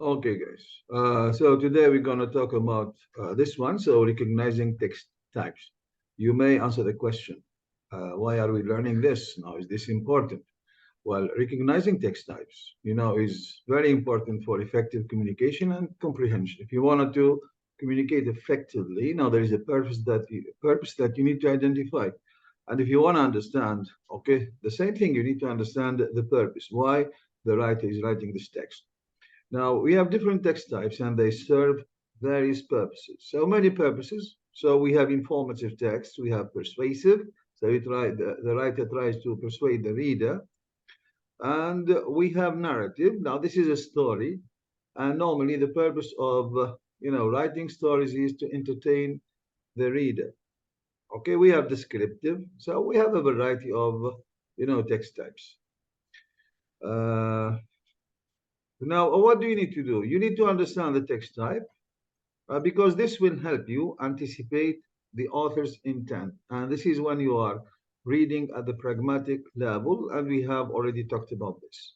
Okay, guys. So today we're going to talk about this one. So recognizing text types. You may answer the question, why are we learning this? Now, is this important? Well, recognizing text types, is very important for effective communication and comprehension. If you wanted to communicate effectively, now there is a purpose that you need to identify. And if you want to understand, okay, the same thing, you need to understand the purpose, why the writer is writing this text. Now, we have different text types and they serve various purposes. So many purposes. So we have informative text, we have persuasive. So the writer tries to persuade the reader. And we have narrative. Now, this is a story. And normally the purpose of, writing stories is to entertain the reader. Okay, we have descriptive. So we have a variety of, text types. Now, what do you need to do? You need to understand the text type because this will help you anticipate the author's intent. And this is when you are reading at the pragmatic level, and we have already talked about this.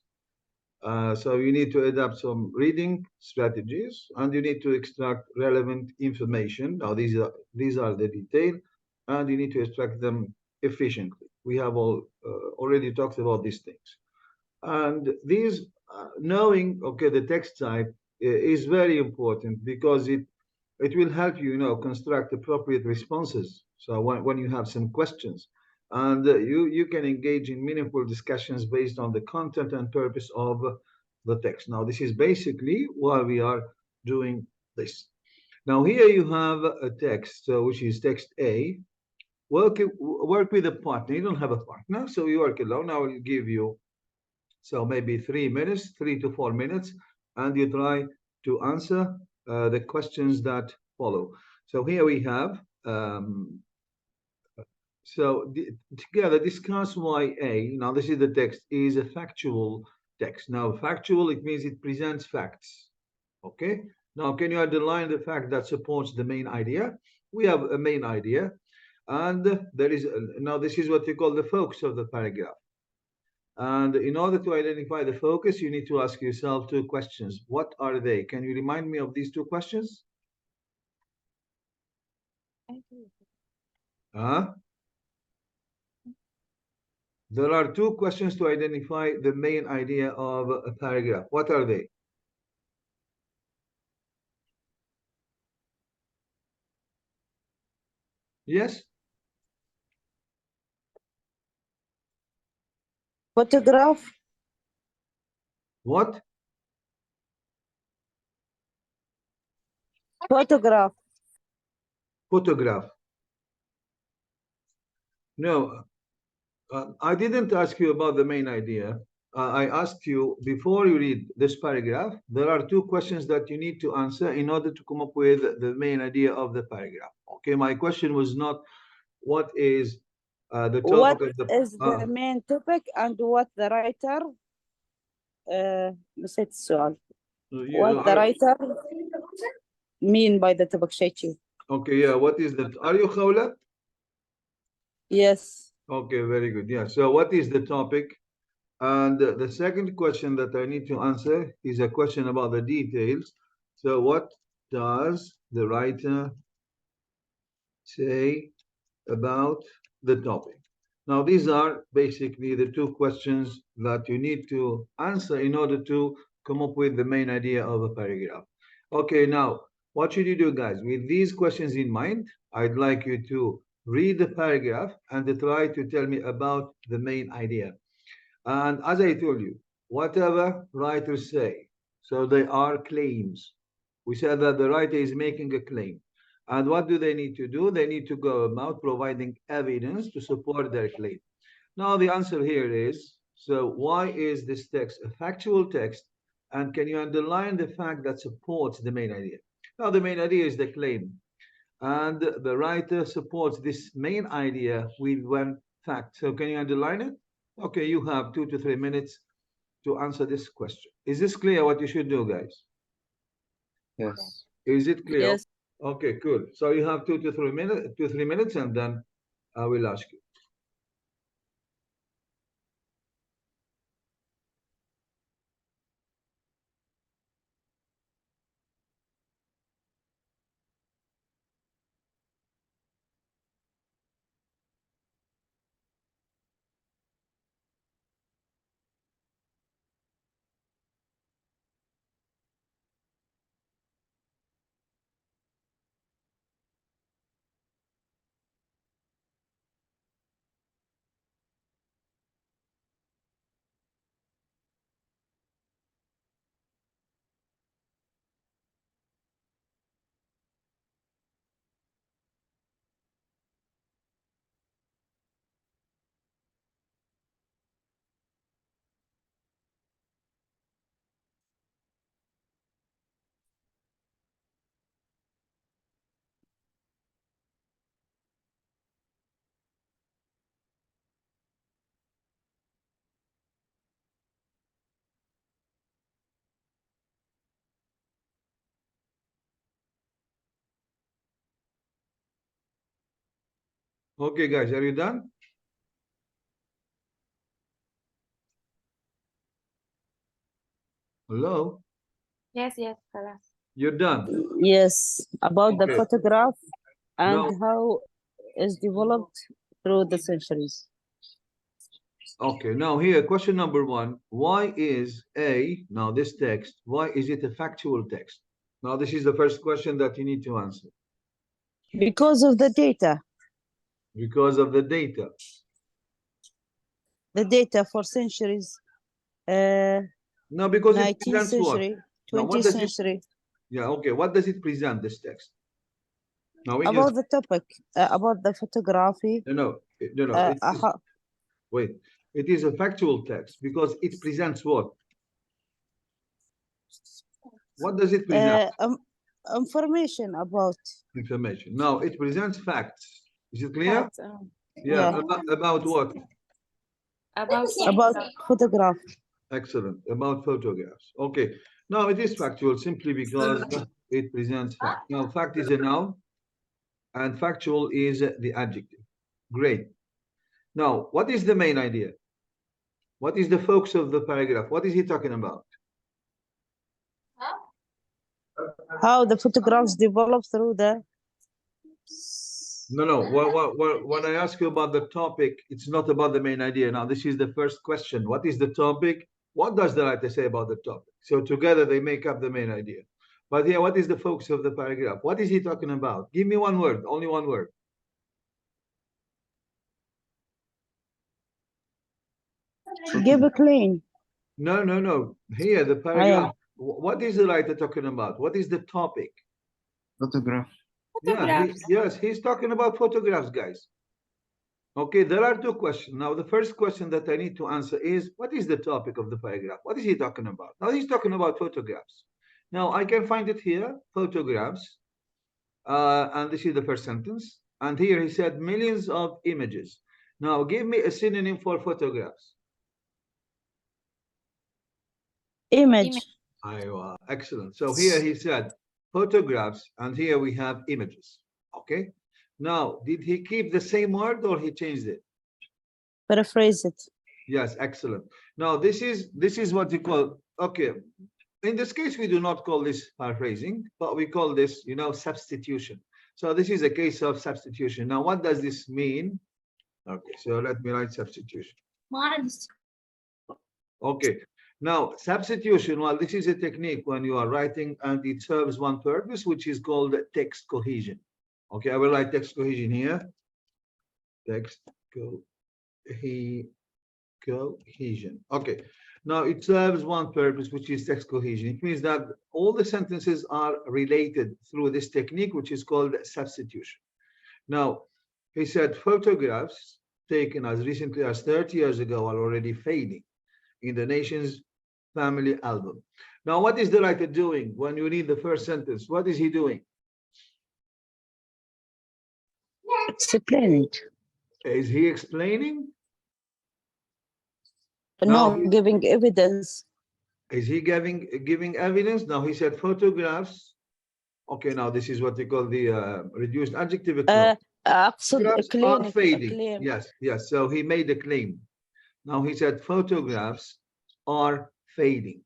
So you need to adapt some reading strategies, and you need to extract relevant information. Now, these are the detail, and you need to extract them efficiently. We have already talked about these things. And these knowing, okay, the text type is very important because it will help you, construct appropriate responses. So when you have some questions, and you can engage in meaningful discussions based on the content and purpose of the text. Now, this is basically why we are doing this. Now, here you have a text, which is text A. Work with a partner. You don't have a partner, so you work alone. I will give you so maybe 3 minutes, 3 to 4 minutes, and you try to answer the questions that follow. So here we have, together discuss why A, now this is the text, is a factual text. Now factual, it means it presents facts, okay? Now can you underline the fact that supports the main idea? We have a main idea, and there is, now this is what you call the focus of the paragraph. And in order to identify the focus, you need to ask yourself two questions. What are they? Can you remind me of these two questions? There are two questions to identify the main idea of a paragraph. What are they? Yes? Photograph. What? Photograph. Photograph. No, I didn't ask you about the main idea. I asked you, before you read this paragraph, there are two questions that you need to answer in order to come up with the main idea of the paragraph. Okay, my question was not what is the topic What of the... is the main topic and what the writer نسيت السؤال. What the writer mean by the topic شيء. Okay, yeah, what is that? Are you Khawla? Yes. Okay, very good. Yeah, so what is the topic? And the second question that I need to answer is a question about the details. So what does the writer say about the topic? Now, these are basically the two questions that you need to answer in order to come up with the main idea of a paragraph. Okay, now, what should you do, guys? With these questions in mind, I'd like you to read the paragraph and to try to tell me about the main idea. And as I told you, whatever writers say, so they are claims. We said that the writer is making a claim. And what do they need to do? They need to go about providing evidence to support their claim. Now, the answer here is, so why is this text a factual text? And can you underline the fact that supports the main idea? Now, the main idea is the claim. And the writer supports this main idea with one fact. So can you underline it? Okay, you have 2 to 3 minutes to answer this question. Is this clear what you should do, guys? Yes. Is it clear? Yes. Okay, cool. So you have 2 to 3 minutes, and then I will ask you. Okay, guys, are you done? Hello? Yes, yes, خلاص. You're done. Yes, about the Okay. photograph and Now, how is developed through the centuries. okay, now here, question number 1. Why is A, now this text, why is it a factual text? Now, this is the first question that you need to answer. Because of the data. Because of the data. The data for centuries, No, because it 19th presents what? century, Now, what 20th does it, century, yeah, okay, what does it present, this text? Now, we can, about the topic, about the photography. no, it is, wait, it is a factual text because it presents what? What does it present? Information about. Information. Now, it presents facts. Is it clear? Facts, Yeah, Yeah. about what? about Photograph. Excellent. About photographs. Okay. Now, it is factual simply because it presents fact. Now, fact is a noun and factual is the adjective. Great. Now, what is the main idea? What is the focus of the paragraph? What is he talking about? How the photographs develop through the. No. When I ask you about the topic, it's not about the main idea. Now, this is the first question. What is the topic? What does the writer say about the topic? So together they make up the main idea. But here, what is the focus of the paragraph? What is he talking about? Give me one word, only one word. Give a claim. No. Here, the paragraph. What is the writer talking about? What is the topic? Photograph. Yeah, yes, he's talking about photographs, guys. Okay, there are two questions. Now, the first question that I need to answer is, what is the topic of the paragraph? What is he talking about? Now, he's talking about photographs. Now, I can find it here, photographs. And this is the first sentence. And here he said millions of images. Now, give me a synonym for photographs. Image. Excellent. So here he said photographs, and here we have images. Okay. Now, did he keep the same word or he changed it? Paraphrase it. Yes, excellent. Now, this is what you call, okay. In this case, we do not call this paraphrasing, but we call this, substitution. So this is a case of substitution. Now, what does this mean? Okay, so let me write substitution. Okay. Now, substitution, well, this is a technique when you are writing and it serves one purpose, which is called text cohesion. Okay, I will write text cohesion here. Text cohesion. Okay. Now, it serves one purpose, which is text cohesion. It means that all the sentences are related through this technique, which is called substitution. Now, he said photographs taken as recently as 30 years ago are already fading in the nation's family album. Now, what is the writer doing when you read the first sentence? What is he doing? Explain it. Is he explaining? No, giving evidence. Is he giving evidence? Now, he said photographs. Okay, now this is what we call the reduced adjective. Photographs are fading. Yes. So he made a claim. Now he said photographs are fading.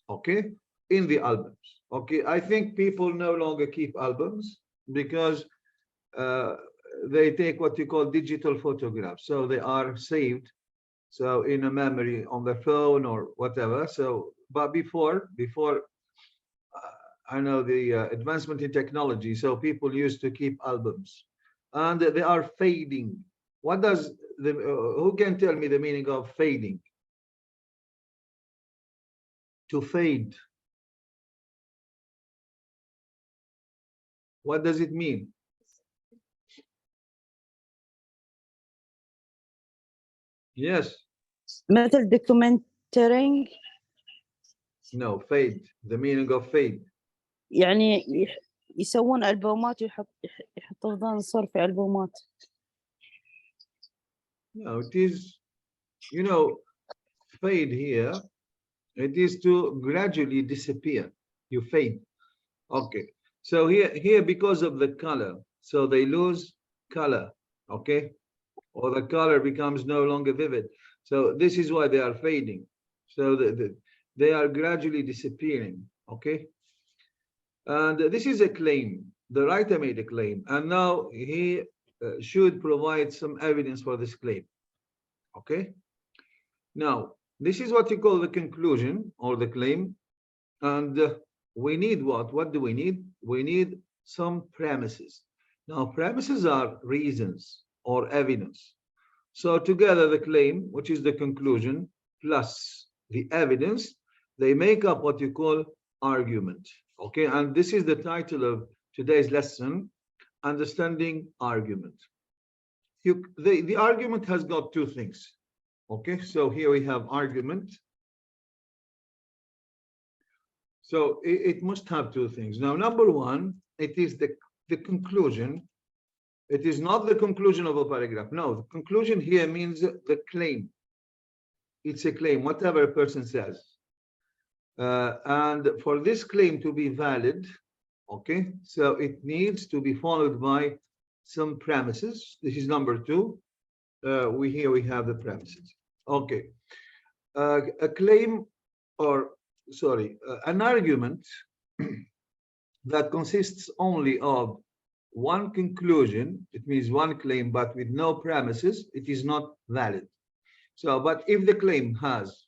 Okay, in the albums. Okay, I think people no longer keep albums because they take what you call digital photographs. So they are saved, so in a memory on their phone or whatever. So, but before I know the advancement in technology, so people used to keep albums, and they are fading. What does the who can tell me the meaning of fading? To fade. What does it mean? Yes. مثل documenting. No, fade. The meaning of fade. يعني يسوون ألبومات يحطون صور في ألبومات. No, it is, fade here. It is to gradually disappear. You fade. Okay. So here because of the color, so they lose color. okay, or the color becomes no longer vivid. So this is why they are fading. So they are gradually disappearing, okay? And this is a claim. The writer made a claim, and now he should provide some evidence for this claim, okay? Now, this is what you call the conclusion or the claim. And we need what? What do we need? We need some premises. Now, premises are reasons or evidence. So together the claim, which is the conclusion, plus the evidence, they make up what you call argument. Okay, and this is the title of today's lesson, Understanding Argument. The argument has got two things. Okay, so here we have argument. So it must have two things. Now, number one, it is the conclusion. It is not the conclusion of a paragraph. No, the conclusion here means the claim. It's a claim, whatever a person says. And for this claim to be valid, okay, so it needs to be followed by some premises. This is number two. Here we have the premises. Okay. A claim, or sorry, an argument that consists only of one conclusion, it means one claim, but with no premises, it is not valid. So, but if the claim has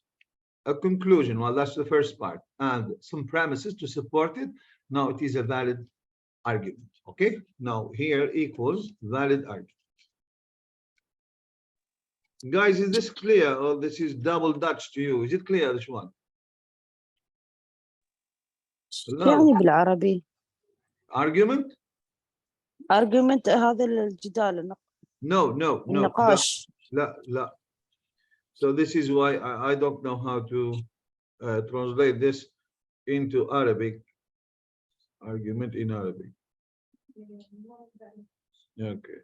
a conclusion, well, that's the first part, and some premises to support it, now it is a valid argument. Okay, now here equals valid argument. Guys, is this clear, or this is double Dutch to you? Is it clear, this one? يعني بالعربي argument هذا الجدال no النقاش. لا. So this is why I don't know how to translate this into Arabic. Argument in Arabic. Okay.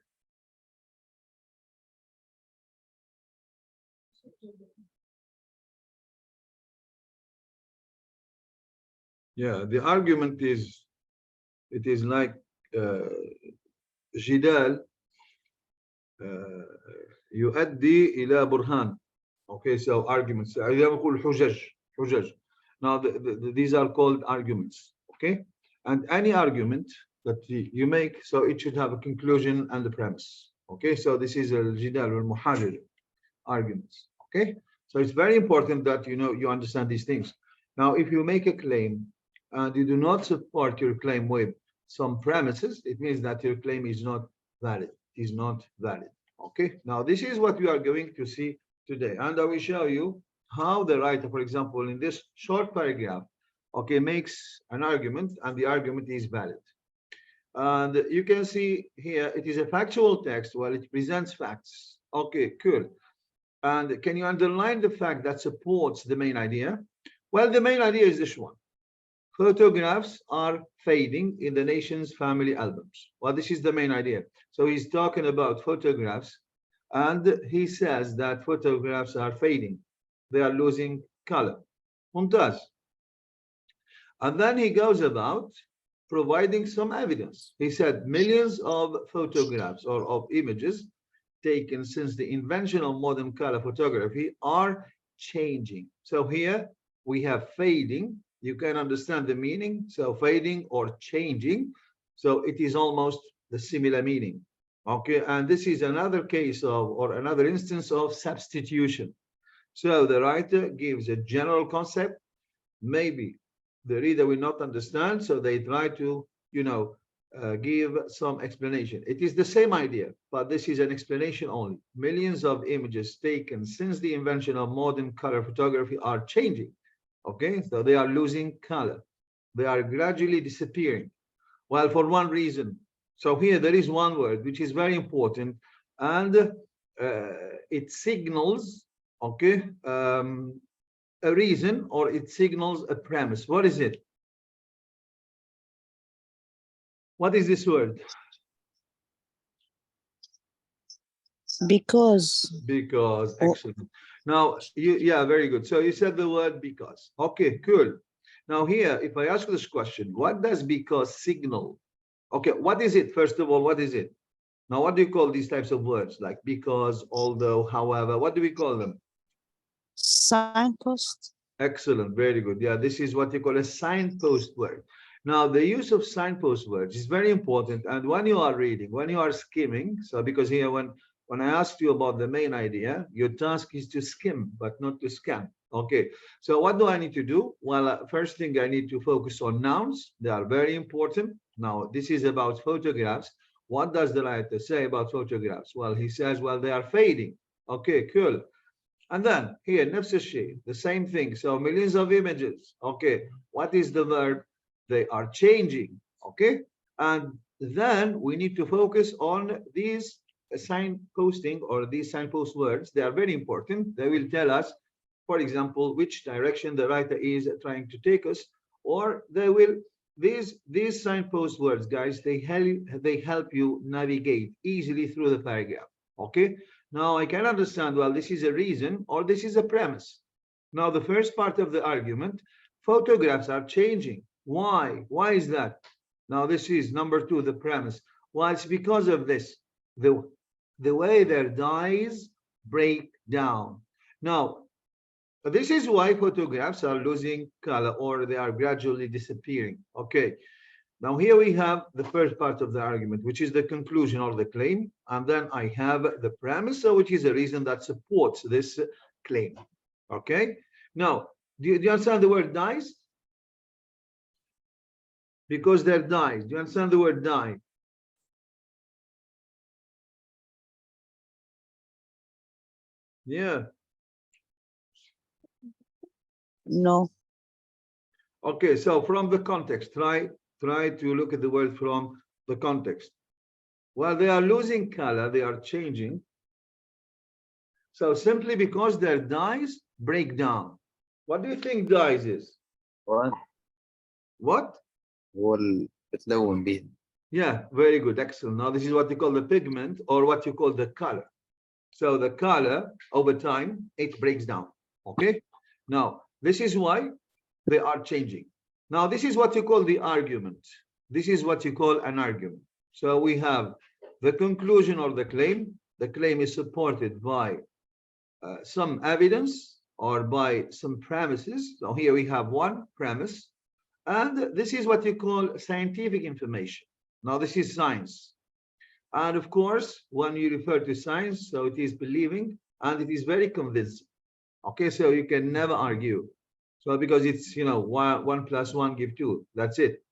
Yeah, the argument is, it is like جدال يؤدي إلى برهان. Okay, so arguments. حجج. Now these are called arguments. Okay, and any argument that you make, so it should have a conclusion and a premise. Okay, so this is الجدال والمحاججة, arguments. Okay, so it's very important that you understand these things. Now, if you make a claim and you do not support your claim with some premises, it means that your claim is not valid. Is not valid. Okay, now this is what we are going to see today, and I will show you how the writer, for example, in this short paragraph, okay, makes an argument and the argument is valid. And you can see here it is a factual text. Well, it presents facts. Okay, cool. And can you underline the fact that supports the main idea? Well, the main idea is this one. Photographs are fading in the nation's family albums. Well, this is the main idea. So he's talking about photographs, and he says that photographs are fading. They are losing color. Mumtaz. And then he goes about providing some evidence. He said millions of photographs or of images taken since the invention of modern color photography are changing. So here we have fading. You can understand the meaning. So fading or changing. So it is almost the similar meaning. Okay, and this is another case of, or another instance of substitution. So the writer gives a general concept. Maybe the reader will not understand, so they try to, give some explanation. It is the same idea, but this is an explanation only. Millions of images taken since the invention of modern color photography are changing. Okay, so they are losing color. They are gradually disappearing. Well, for one reason. So here there is one word which is very important, and it signals, okay, a reason, or it signals a premise. What is it? What is this word? Because. Because. Excellent. Now, yeah, very good. So you said the word because. Okay, cool. Now here, if I ask this question, what does because signal? Okay, what is it? First of all, what is it? Now, what do you call these types of words? Like because, although, however, what do we call them? Signpost. Excellent, very good. Yeah, this is what you call a signpost word. Now, the use of signpost words is very important. And when you are reading, when you are skimming, so because here, when I asked you about the main idea, your task is to skim, but not to scan. Okay, so what do I need to do? Well, first thing I need to focus on nouns. They are very important. Now, this is about photographs. What does the writer say about photographs? Well, he says, well, they are fading. Okay, cool. And then here, نفس الشيء, the same thing. So millions of images. Okay, what is the verb? They are changing. Okay, and then we need to focus on these signposting or these signpost words. They are very important. They will tell us, for example, which direction the writer is trying to take us, or they will these signpost words, guys. They help you navigate easily through the paragraph. Okay. Now I can understand, well, this is a reason or this is a premise. Now, the first part of the argument, photographs are changing. Why? Why is that? Now, this is number two, the premise. Well, it's because of this, the way their dyes break down. Now, this is why photographs are losing color or they are gradually disappearing. Okay. Now, here we have the first part of the argument, which is the conclusion or the claim. And then I have the premise, which is a reason that supports this claim. Okay. Now, do you understand the word dies? Because they're dyes. Do you understand the word dye? Yeah. No. Okay. So from the context, try to look at the word from the context. Well, they are losing color, they are changing. So simply because their dyes break down. What do you think dyes is? What? What? بتلون بيه. Yeah, very good, excellent. Now this is what you call the pigment or what you call the color. So the color over time, it breaks down. Okay. Now, this is why they are changing. Now, this is what you call the argument. This is what you call an argument. So we have the conclusion or the claim. The claim is supported by some evidence or by some premises. So here we have one premise. And this is what you call scientific information. Now, this is science. And of course, when you refer to science, so it is believing and it is very convincing. Okay, so you can never argue. So because it's, you know, 1 + 1 = 2. That's it.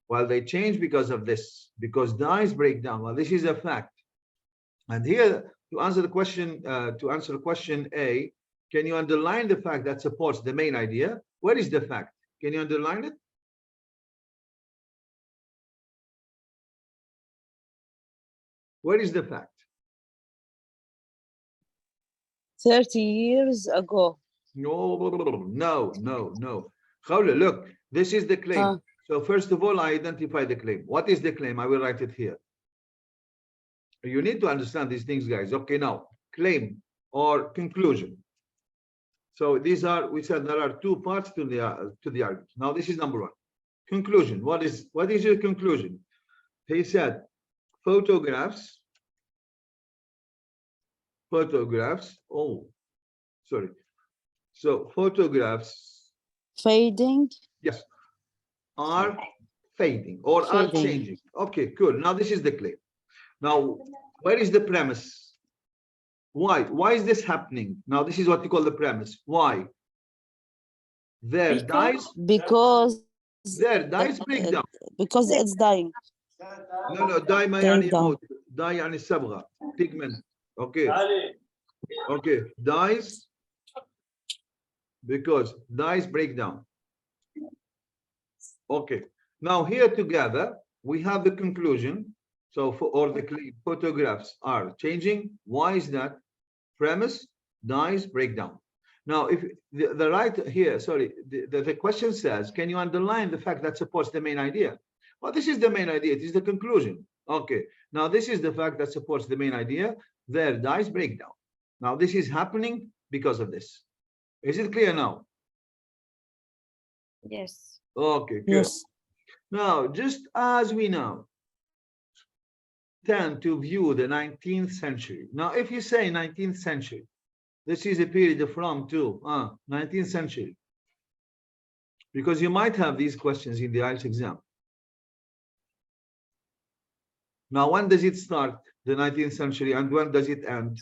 Well, they change because of this, because dyes break down. Well, this is a fact. And here, to answer the question A, can you underline the fact that supports the main idea? What is the fact? Can you underline it? What is the fact? 30 years ago. No. Khawla, look, this is the claim. So first of all, I identify the claim. What is the claim? I will write it here. You need to understand these things, guys. Okay, now, claim or conclusion. So these are, we said there are two parts to the argument. Now, this is number one. Conclusion. What is your conclusion? He said, photographs. Oh, sorry. So photographs. Fading. Yes. Are fading or are changing. Okay, cool. Now this is the claim. Now, where is the premise? Why? Why is this happening? Now, this is what you call the premise. Why? Their dyes. Because their dyes break down. Because it's dying. No, dye ما يعني موت. Dye يعني صبغة. Pigment. Okay. Okay. Dyes. Because dyes break down. Okay. Now here together we have the conclusion. So or the claim, photographs are changing. Why is that? Premise, dyes break down. Now, if the writer here, sorry, the question says, can you underline the fact that supports the main idea? Well, this is the main idea. It is the conclusion. Okay. Now, this is the fact that supports the main idea. Their dyes break down. Now, this is happening because of this. Is it clear now? Yes. Okay, good. Yes. Now, just as we know, tend to view the 19th century. Now, if you say 19th century, this is a period from to 19th century, because you might have these questions in the IELTS exam. Now, when does it start, the 19th century, and when does it end?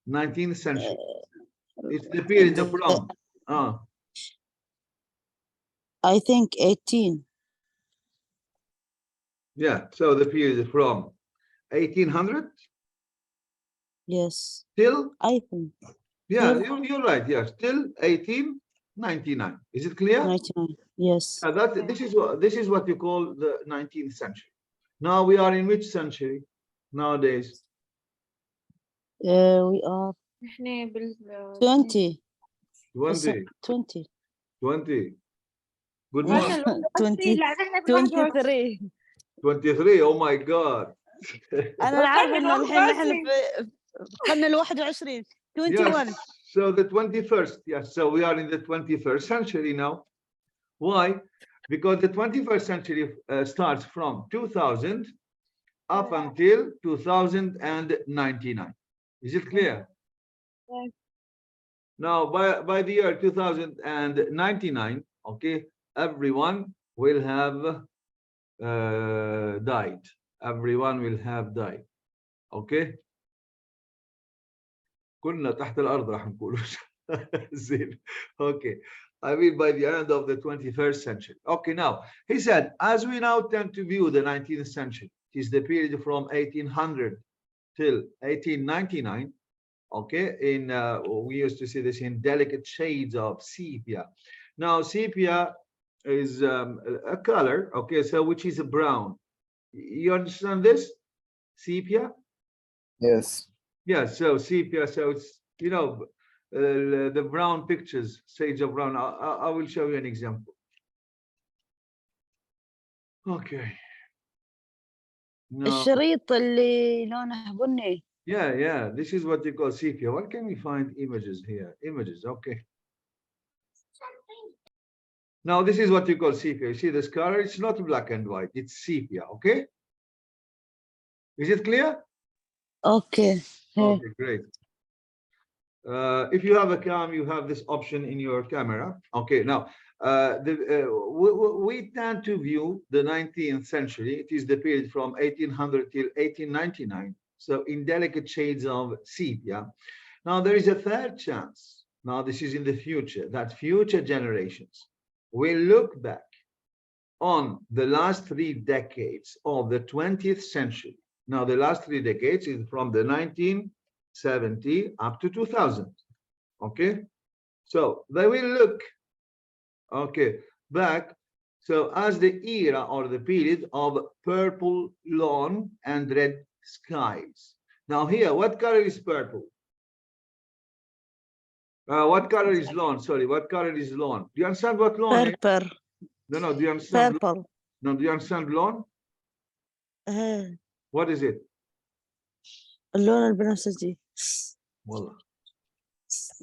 19th century. It's the period from. I think 18. Yeah, so the period from 1800 Yes, till, I think yeah, till you're right, yes, till 1899. Is it clear? 99. Yes. This is what you call the 19th century. Now we are in which century nowadays? We are إحنا 20. 20. 20. 20. Good قلنا morning. ال 20 لا نحن بال 23. 23. Oh my God. أنا عارفة إنه الحين نحن 21. في القرن ال 21. 21. Yes. So the 21st. Yes. So we are in the 21st century now. Why? Because the 21st century starts from 2000 up until 2099. Is it clear? Yes. Now, by the year 2099, okay, everyone will have died. Everyone will have died. Okay. كلنا تحت الأرض راح نقول. زين. Okay. I mean by the end of the 21st century. Okay, now he said, as we now tend to view the 19th century, it is the period from 1800 till 1899. Okay, in we used to see this in delicate shades of sepia. Now sepia is a color, okay, so which is a brown. You understand this? Sepia? Yes. Yeah, so sepia, so it's, you know, the brown pictures, shades of brown. I will show you an example. Okay. No. الشريط اللي لونه بني. Yeah, this is what you call sepia. What can we find images here? Images, okay. Now, this is what you call sepia. You see this color? It's not black and white. It's sepia, okay? Is it clear? Okay. Okay, great. If you have a cam, you have this option in your camera. Okay, now, we tend to view the 19th century. It is the period from 1800 till 1899. So in delicate shades of sepia. Now, there is a third chance. Now, this is in the future, that future generations will look back on the last 3 decades of the 20th century. Now, the last 3 decades is from the 1970 up to 2000. Okay, so they will look, okay, back. So as the era or the period of purple lawn and red skies. Now here, what color is purple? What color is lawn? Sorry, what color is lawn? Do you understand what lawn is? Purple. No, do you understand? Purple. No, do you understand lawn? What is it? اللون البنفسجي. والله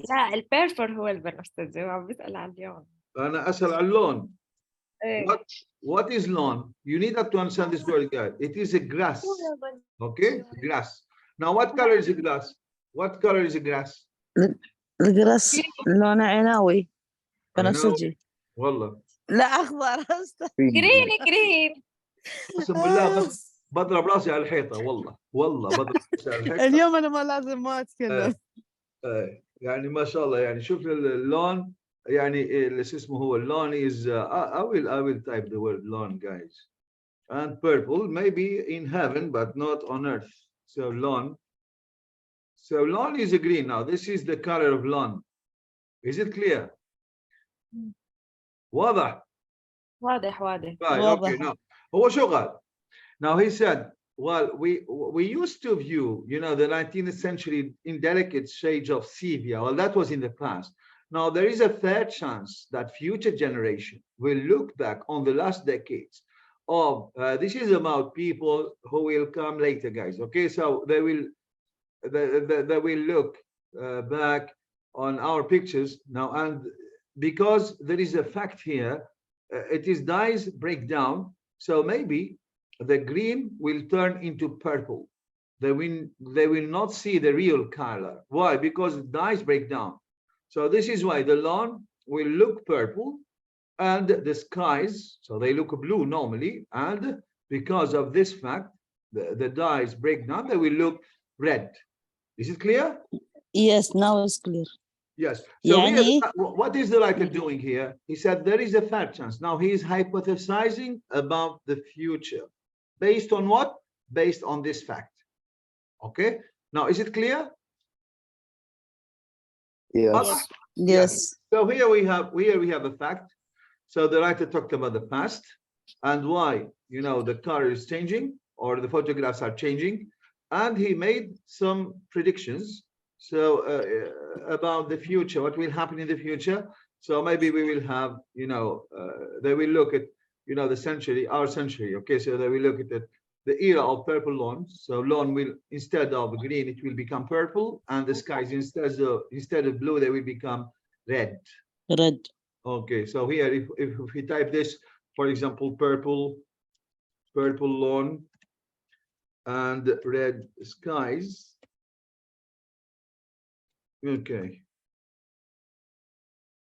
لا البيرفر هو البنفسجي وعم بيسأل عن اللون. أنا أسأل عن اللون. إيه. What is lawn? You need to understand this word, guys. It is a grass. Okay, grass. Now, what color is a grass? What color is a grass? الجرس لونه عناوي بنفسجي. والله. لا أخضر. جرين. قسم بالله بضرب راسي على الحيطة والله بضرب راسي على الحيطة. اليوم أنا ما لازم ما أتكلم. يعني ما شاء الله يعني شوف اللون يعني شو اسمه هو اللون is I will type the word lawn, guys. And purple maybe in heaven but not on earth. So lawn. So lawn is a green. Now this is the color of lawn. Is it clear? واضح. واضح. Right, okay, now هو شو قال? Now he said, well, we used to view, you know, the 19th century in delicate shades of sepia. Well, that was in the past. Now there is a fair chance that future generation will look back on the last decades of this is about people who will come later, guys. Okay, so they will look back on our pictures now, and because there is a fact here, it is dyes break down. So maybe the green will turn into purple. They will not see the real color. Why? Because the dyes break down. So this is why the lawn will look purple and the skies, so they look blue normally, and because of this fact, the dyes break down, they will look red. Is it clear? Yes, now it's clear. Yes. So here, Yani, what is the writer doing here? He said there is a fair chance. Now he is hypothesizing about the future. Based on what? Based on this fact. Okay. Now, is it clear? Yes. yes. So here we have a fact. So the writer talked about the past and why, you know, the car is changing or the photographs are changing, and he made some predictions. So about the future, what will happen in the future. So maybe we will have, you know, they will look at, you know, the century, our century. Okay, so they will look at the era of purple lawns. So lawn will, instead of green, it will become purple, and the skies instead of blue, they will become red. Red. Okay, so here, if we type this, for example, purple lawn and red skies. Okay,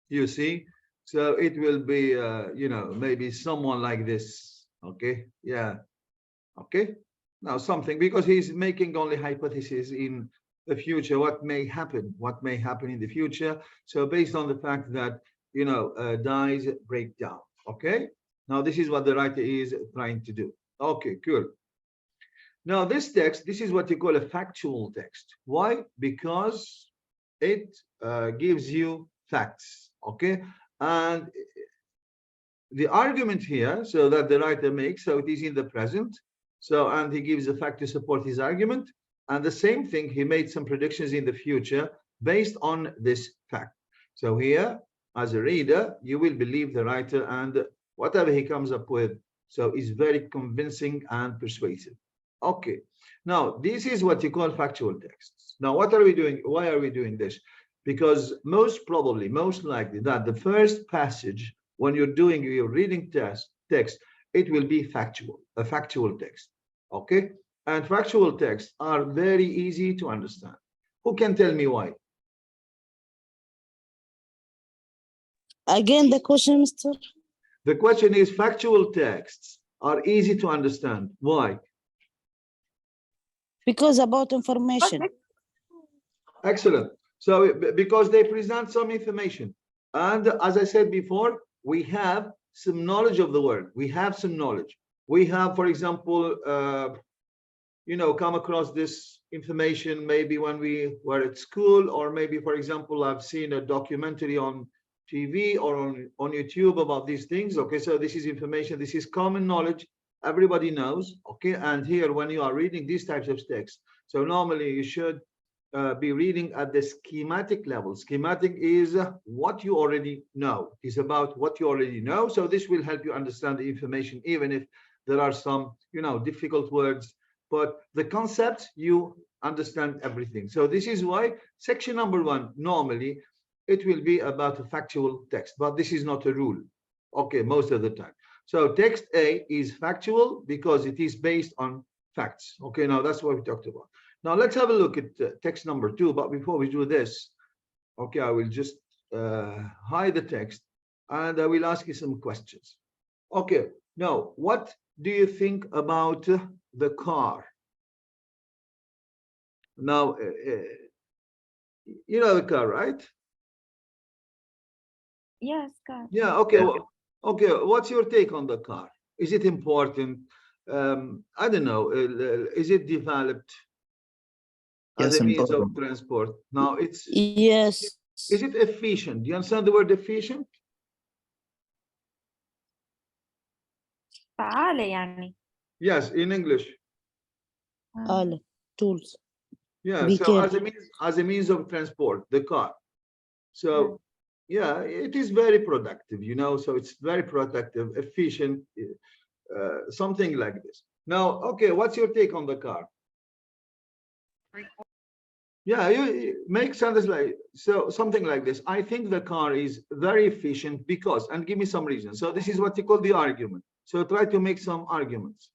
you see, so it will be, you know, maybe someone like this. Okay, yeah, okay. Now something, because he's making only hypotheses in the future, what may happen in the future. So based on the fact that, you know, dyes break down. Okay, now this is what the writer is trying to do. Okay, cool. Now this text, this is what you call a factual text. Why? Because it gives you facts. Okay, and the argument here, so that the writer makes, so it is in the present. So, and he gives a fact to support his argument. And the same thing, he made some predictions in the future based on this fact. So here, as a reader, you will believe the writer, and whatever he comes up with, so is very convincing and persuasive. Okay, now this is what you call factual texts. Now, what are we doing? Why are we doing this? Because most likely that the first passage, when you're doing your reading text, it will be factual, a factual text. Okay, and factual texts are very easy to understand. Who can tell me why? Again, the question, Mr. The question is, factual texts are easy to understand. Why? Because about information. Excellent. So because they present some information, and as I said before, we have some knowledge of the world. We have some knowledge. We have, for example, you know, come across this information maybe when we were at school, or maybe, for example, I've seen a documentary on TV or on YouTube about these things. Okay, so this is information, this is common knowledge, everybody knows. Okay, and here when you are reading these types of texts, so normally you should be reading at the schematic level. Schematic is what you already know. It's about what you already know. So this will help you understand the information, even if there are some, you know, difficult words, but the concept, you understand everything. So this is why section number 1, normally it will be about a factual text, but this is not a rule. Okay, most of the time. So text A is factual because it is based on facts. Okay, now that's what we talked about. Now let's have a look at text number 2. But before we do this, okay, I will just hide the text and I will ask you some questions. Okay, now what do you think about the car? Now, you know the car, right? Yes, car. Yeah, okay. Yeah. Well, okay, what's your take on the car? Is it important? I don't know. Is it developed as Yes, a means of important. transport? Now, Yes. is it efficient? Do you understand the word efficient? فعالة يعني. Yes, in English. All tools. Yeah, Be so careful. as a means of transport, the car. So yeah, it is very productive, you know, so it's very productive, efficient, something like this. Now, okay, what's your take on the car? Yeah, you make sense like, so something like this. I think the car is very efficient because, and give me some reasons. So this is what you call the argument. So try to make some arguments.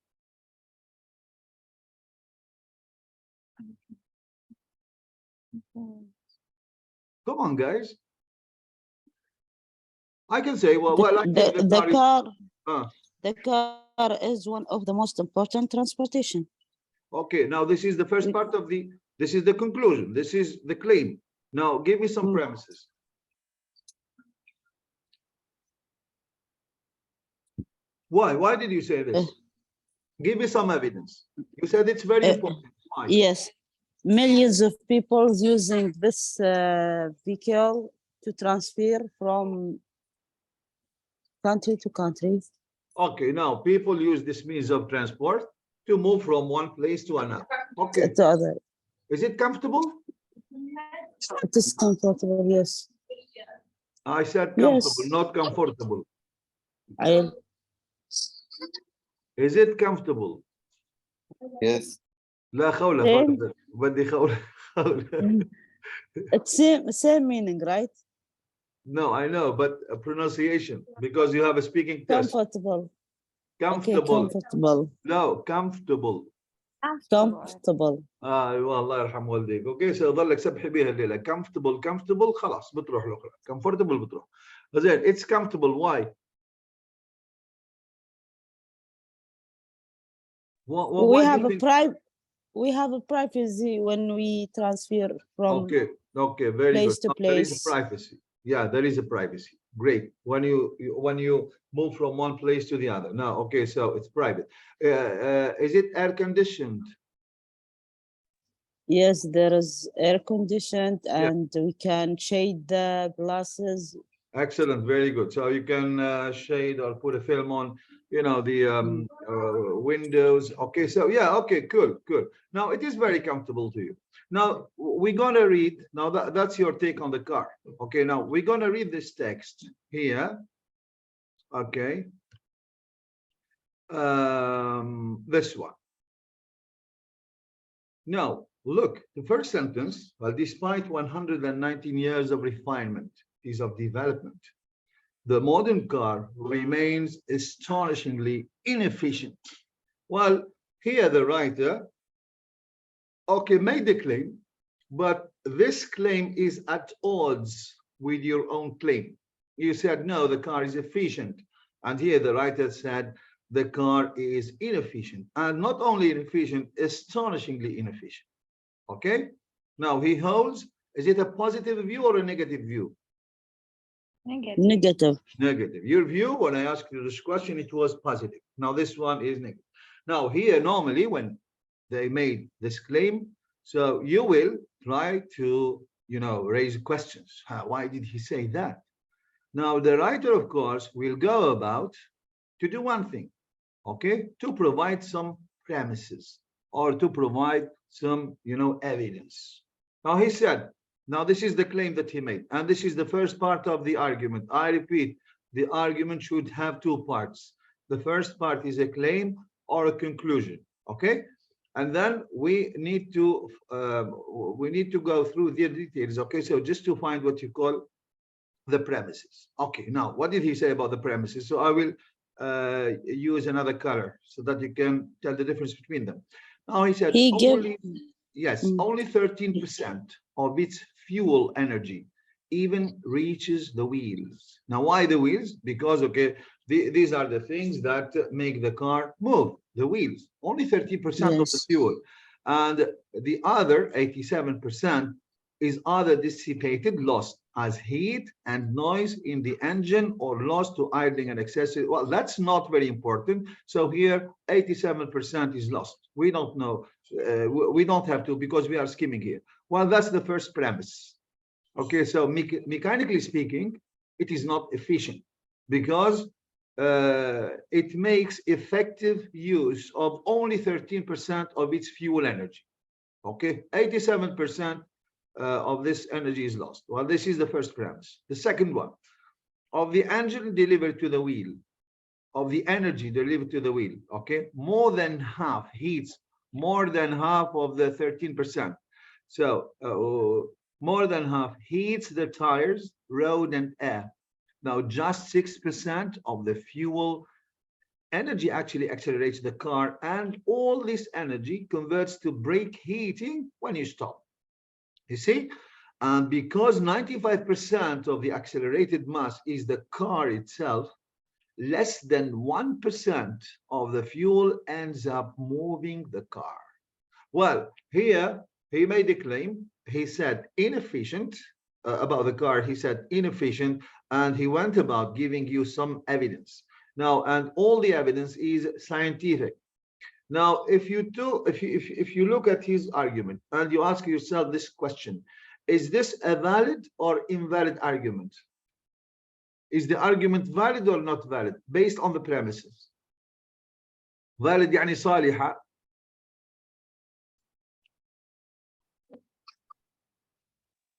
Come on, guys. I can say, well, I think the car is one of the most important transportation. Okay, now this is the first part of this is the conclusion. This is the claim. Now, give me some premises. Why? Why did you say this? Give me some evidence. You said it's very important. Why? Yes, millions of people using this vehicle to transfer from country to country. Okay, now people use this means of transport to move from one place to another. Okay. To other. Is it comfortable? It is comfortable, yes. I said comfortable, Yes. not comfortable. Is it comfortable? Yes. لا خولة بدي خولة. It's same meaning, right? No, I know, but a pronunciation, because you have a speaking test. Comfortable. Comfortable. Okay, comfortable. No, comfortable. Comfortable. ايوه الله يرحم والديك. اوكي سيظلك سبحي بيها الليله. Comfortable, comfortable خلاص بتروح الاخرى. Comfortable بتروح. زين it's comfortable. Why? We have a privacy when we transfer from okay, very place good. to place. There is a privacy. Yeah, there is a privacy. Great. When you move from one place to the other. Now, okay, so it's private. Is it air conditioned? Yes, there is air conditioned, and we can shade the glasses. Excellent, very good. So you can shade or put a film on, you know, the windows. Okay, so yeah, okay, cool. Now it is very comfortable to you. Now we're gonna read. Now that's your take on the car. Okay, now we're gonna read this text here. Okay, this one. Now look, the first sentence. Well, despite 119 years of refinement, of development, the modern car remains astonishingly inefficient. Well, here the writer, okay, made the claim, but this claim is at odds with your own claim. You said, no, the car is efficient. And here the writer said, the car is inefficient. And not only inefficient, astonishingly inefficient. Okay? Now he holds, is it a positive view or a negative view? Negative. Your view, when I asked you this question, it was positive. Now this one is negative. Now here, normally when they made this claim, so you will try to, you know, raise questions. Why did he say that? Now the writer, of course, will go about to do one thing, okay, to provide some premises or to provide some, you know, evidence. Now he said, now this is the claim that he made, and this is the first part of the argument. I repeat, the argument should have two parts. The first part is a claim or a conclusion, okay? And then we need to go through the details, okay? So just to find what you call the premises. Okay, now what did he say about the premises? So I will use another color so that you can tell the difference between them. Now he said only 13% of its fuel energy even reaches the wheels. Now why the wheels? Because okay, these are the things that make the car move, the wheels. Only 30% of the fuel, and the other 87% is either dissipated, lost as heat and noise in the engine, or lost to idling and excessive. Well, that's not very important. So here 87% is lost. We don't know, we don't have to, because we are skimming here. Well, that's the first premise. Okay, so mechanically speaking, it is not efficient because it makes effective use of only 13% of its fuel energy. Okay, 87% of this energy is lost. Well, this is the first premise. The second one, of the engine delivered to the wheel, of the energy delivered to the wheel, okay, more than half heats, more than half of the 13%. So more than half heats the tires, road and air. Now just 6% of the fuel energy actually accelerates the car, and all this energy converts to brake heating when you stop. You see? And because 95% of the accelerated mass is the car itself, less than 1% of the fuel ends up moving the car. Well, here he made a claim. He said inefficient about the car. He said inefficient, and he went about giving you some evidence. Now, and all the evidence is scientific. Now, if you look at his argument and you ask yourself this question, is this a valid or invalid argument? Is the argument valid or not valid based on the premises? Valid يعني صالحة.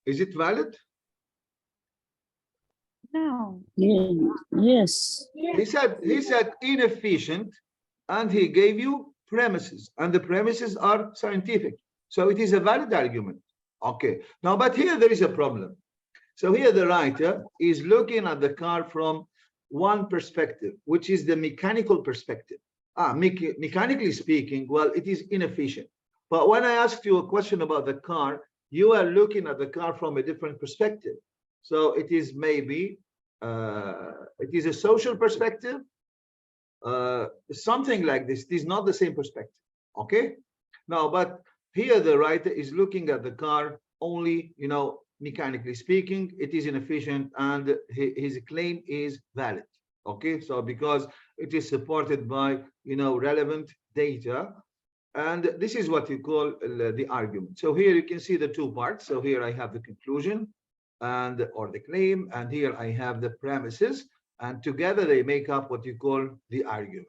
Is it valid? No. Yes. He said inefficient, and he gave you premises, and the premises are scientific. So it is a valid argument. Okay. Now, but here there is a problem. So here the writer is looking at the car from one perspective, which is the mechanical perspective. Mechanically speaking, well, it is inefficient. But when I asked you a question about the car, you are looking at the car from a different perspective. So it is maybe, it is a social perspective, something like this. It is not the same perspective, okay? Now, but here the writer is looking at the car only, you know, mechanically speaking, it is inefficient, and his claim is valid, okay? So because it is supported by, you know, relevant data, and this is what you call the argument. So here you can see the two parts. So here I have the conclusion and or the claim, and here I have the premises, and together they make up what you call the argument.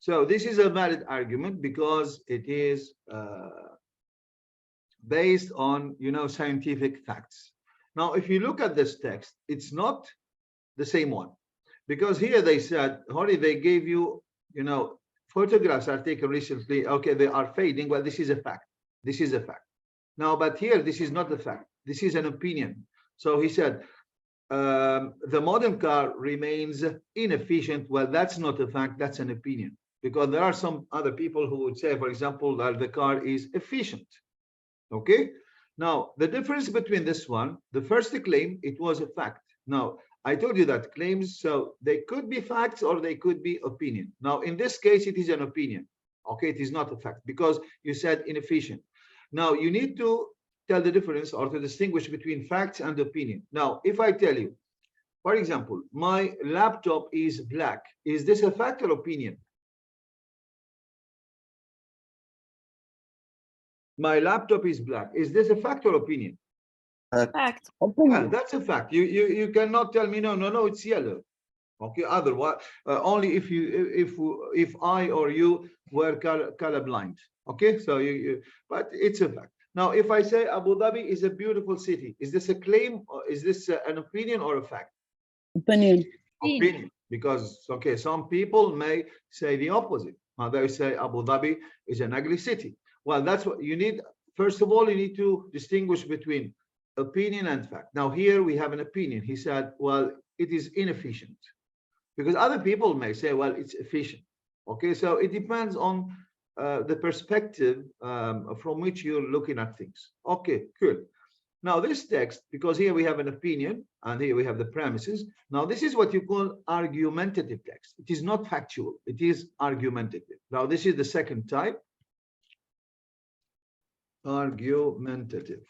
So this is a valid argument because it is based on, you know, scientific facts. Now, if you look at this text, it's not the same one, because here they said, Hori, they gave you, you know, photographs are taken recently. Okay, they are fading. Well, this is a fact. This is a fact. Now, but here, this is not a fact. This is an opinion. So he said, the modern car remains inefficient. Well, that's not a fact. That's an opinion, because there are some other people who would say, for example, that the car is efficient. Okay. Now, the difference between this one, the first claim, it was a fact. Now, I told you that claims, so they could be facts or they could be opinion. Now, in this case, it is an opinion. Okay, it is not a fact because you said inefficient. Now, you need to tell the difference or to distinguish between facts and opinion. Now, if I tell you, for example, my laptop is black, is this a fact or opinion? My laptop is black. Is this a fact or opinion? Fact. Yeah, that's a fact. You cannot tell me no, it's yellow. Okay, otherwise only if I or you were colorblind. Okay, so but it's a fact. Now, if I say Abu Dhabi is a beautiful city, is this a claim or is this an opinion or a fact? Opinion. Opinion, because okay, some people may say the opposite. They say Abu Dhabi is an ugly city. Well, that's what you need. First of all, you need to distinguish between opinion and fact. Now, here we have an opinion. He said, well, it is inefficient, because other people may say, well, it's efficient. Okay, so it depends on the perspective from which you're looking at things. Okay, cool. Now, this text, because here we have an opinion and here we have the premises. Now, this is what you call argumentative text. It is not factual. It is argumentative. Now, this is the second type. Argumentative.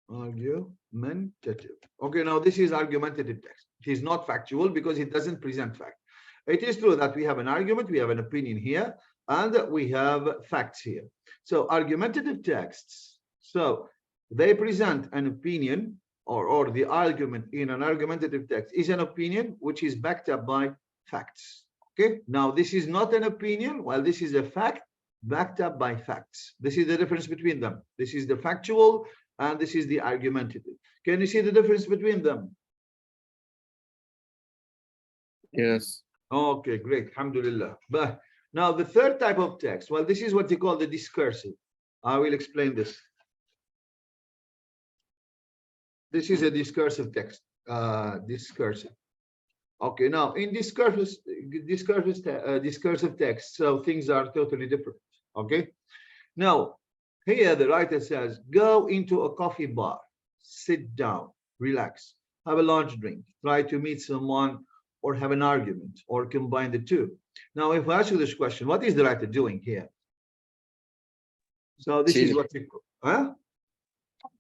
Okay, now this is argumentative text. It is not factual because it doesn't present fact. It is true that we have an argument, we have an opinion here, and we have facts here. So argumentative texts, so they present an opinion or the argument in an argumentative text is an opinion which is backed up by facts. Okay, now this is not an opinion, while this is a fact backed up by facts. This is the difference between them. This is the factual and this is the argumentative. Can you see the difference between them? Yes. Okay, great. Alhamdulillah. But now the third type of text, well, this is what you call the discursive. I will explain this. This is a discursive text. Discursive. Okay, now in discursive text, so things are totally different. Okay, now Here, the writer says, go into a coffee bar, sit down, relax, have a large drink, try to meet someone or have an argument or combine the two. Now, if I ask you this question, what is the writer doing here? So this is what you, huh?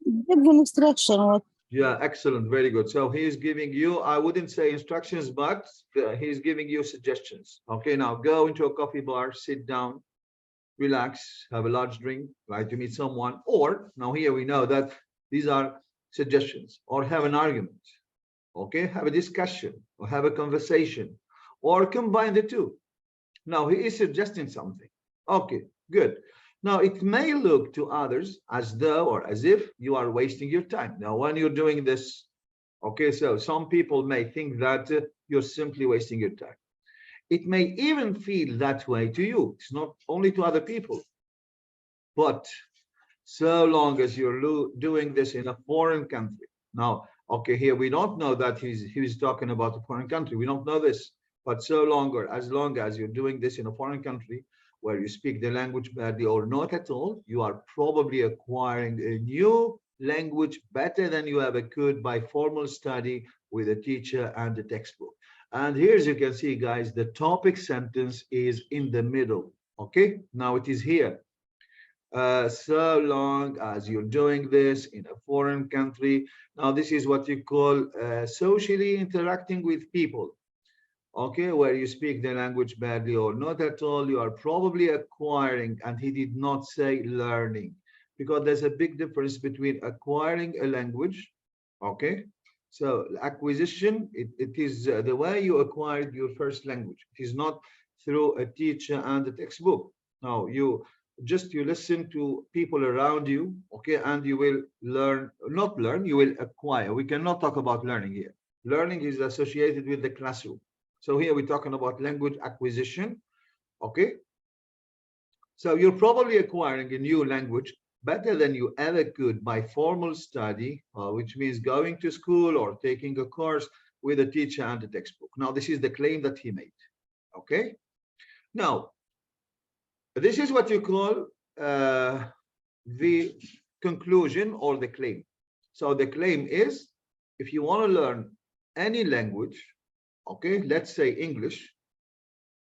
Give instruction. What? Yeah, excellent. Very good. So he is giving you, I wouldn't say instructions, but he's giving you suggestions. Okay, now go into a coffee bar, sit down, relax, have a large drink, try to meet someone, or now here we know that these are suggestions, or have an argument. Okay, have a discussion or have a conversation or combine the two. Now he is suggesting something. Okay, good. Now, it may look to others as though or as if you are wasting your time. Now, when you're doing this, okay, so some people may think that you're simply wasting your time. It may even feel that way to you. It's not only to other people. But so long as you're doing this in a foreign country. Now, okay, here we don't know that he's talking about a foreign country. We don't know this. But so long or as long as you're doing this in a foreign country, where you speak the language badly or not at all, you are probably acquiring a new language better than you ever could by formal study with a teacher and a textbook. And here, as you can see, guys, the topic sentence is in the middle. Okay, now it is here. So long as you're doing this in a foreign country. Now, this is what you call socially interacting with people. Okay, where you speak the language badly or not at all, you are probably acquiring, and he did not say learning, because there's a big difference between acquiring a language, okay? So acquisition, it is the way you acquired your first language. It is not through a teacher and a textbook. No, you listen to people around you, okay, and you will learn, not learn, you will acquire. We cannot talk about learning here. Learning is associated with the classroom. So here we're talking about language acquisition, okay? So you're probably acquiring a new language better than you ever could by formal study, which means going to school or taking a course with a teacher and a textbook. Now, this is the claim that he made, okay? Now, this is what you call the conclusion or the claim. So the claim is, if you want to learn any language, okay, let's say English,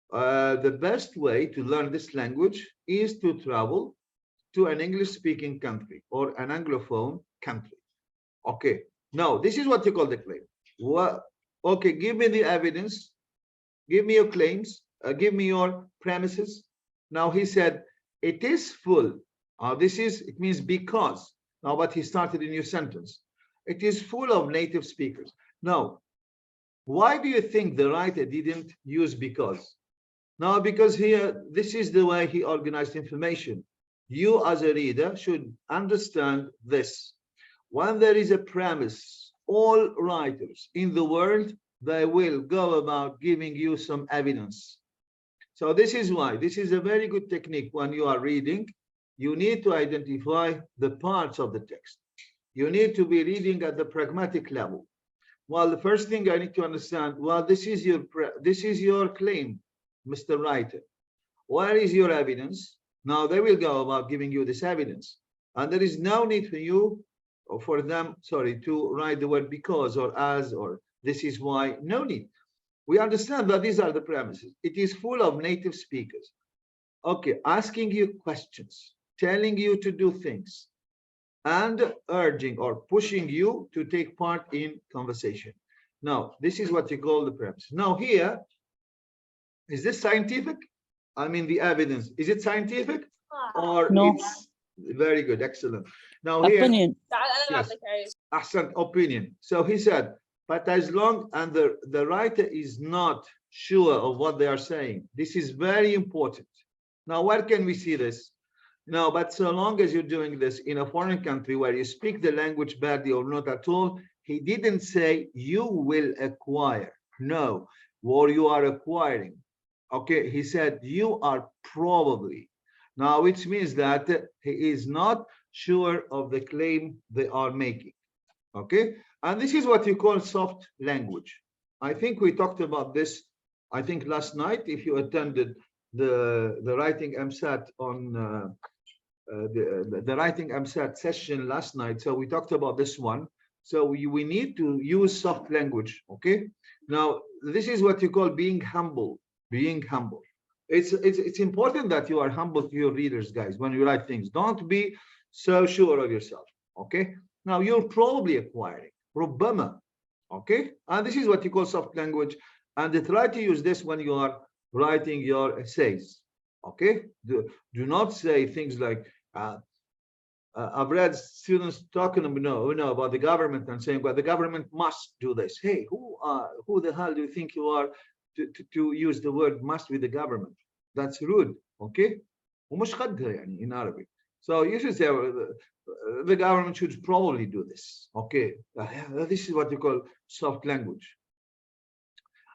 the best way to learn this language is to travel to an English-speaking country or an Anglophone country. Okay, now this is what you call the claim. Well, okay, give me the evidence, give me your claims, give me your premises. Now he said, it is full. It means because. Now, but he started a new sentence. It is full of native speakers. Now, why do you think the writer didn't use because? Now, because here, this is the way he organized information. You as a reader should understand this. When there is a premise, all writers in the world, they will go about giving you some evidence. So this is why, this is a very good technique when you are reading. You need to identify the parts of the text. You need to be reading at the pragmatic level. Well, the first thing I need to understand, well, this is your claim, Mr. Writer. Where is your evidence? Now they will go about giving you this evidence. And there is no need for you, or for them, sorry, to write the word because or as or this is why. No need. We understand that these are the premises. It is full of native speakers. Okay, asking you questions, telling you to do things, and urging or pushing you to take part in conversation. Now, this is what you call the premise. Now here, is this scientific? I mean, the evidence, is it scientific? Or No. It's very good, excellent. Now here, Opinion. yes, accent, opinion. So he said, but as long and the writer is not sure of what they are saying, this is very important. Now, where can we see this? No, but so long as you're doing this in a foreign country where you speak the language badly or not at all, he didn't say you will acquire. No, or you are acquiring. Okay, he said you are probably. Now, which means that he is not sure of the claim they are making. Okay, and this is what you call soft language. I think we talked about this, I think last night, if you attended the writing MSAT on the writing MSAT session last night. So we talked about this one. So we need to use soft language. Okay. Now this is what you call being humble. Being humble. It's important that you are humble to your readers, guys, when you write things. Don't be so sure of yourself. Okay. Now you're probably acquiring. ربما. Okay. And this is what you call soft language. And try to use this when you are writing your essays. Okay. Do not say things like, I've read students talking about the government and saying, well, the government must do this. Hey, who the hell do you think you are to use the word must with the government? That's rude. Okay. ومش قدها يعني in Arabic. So you should say the government should probably do this. Okay. This is what you call soft language.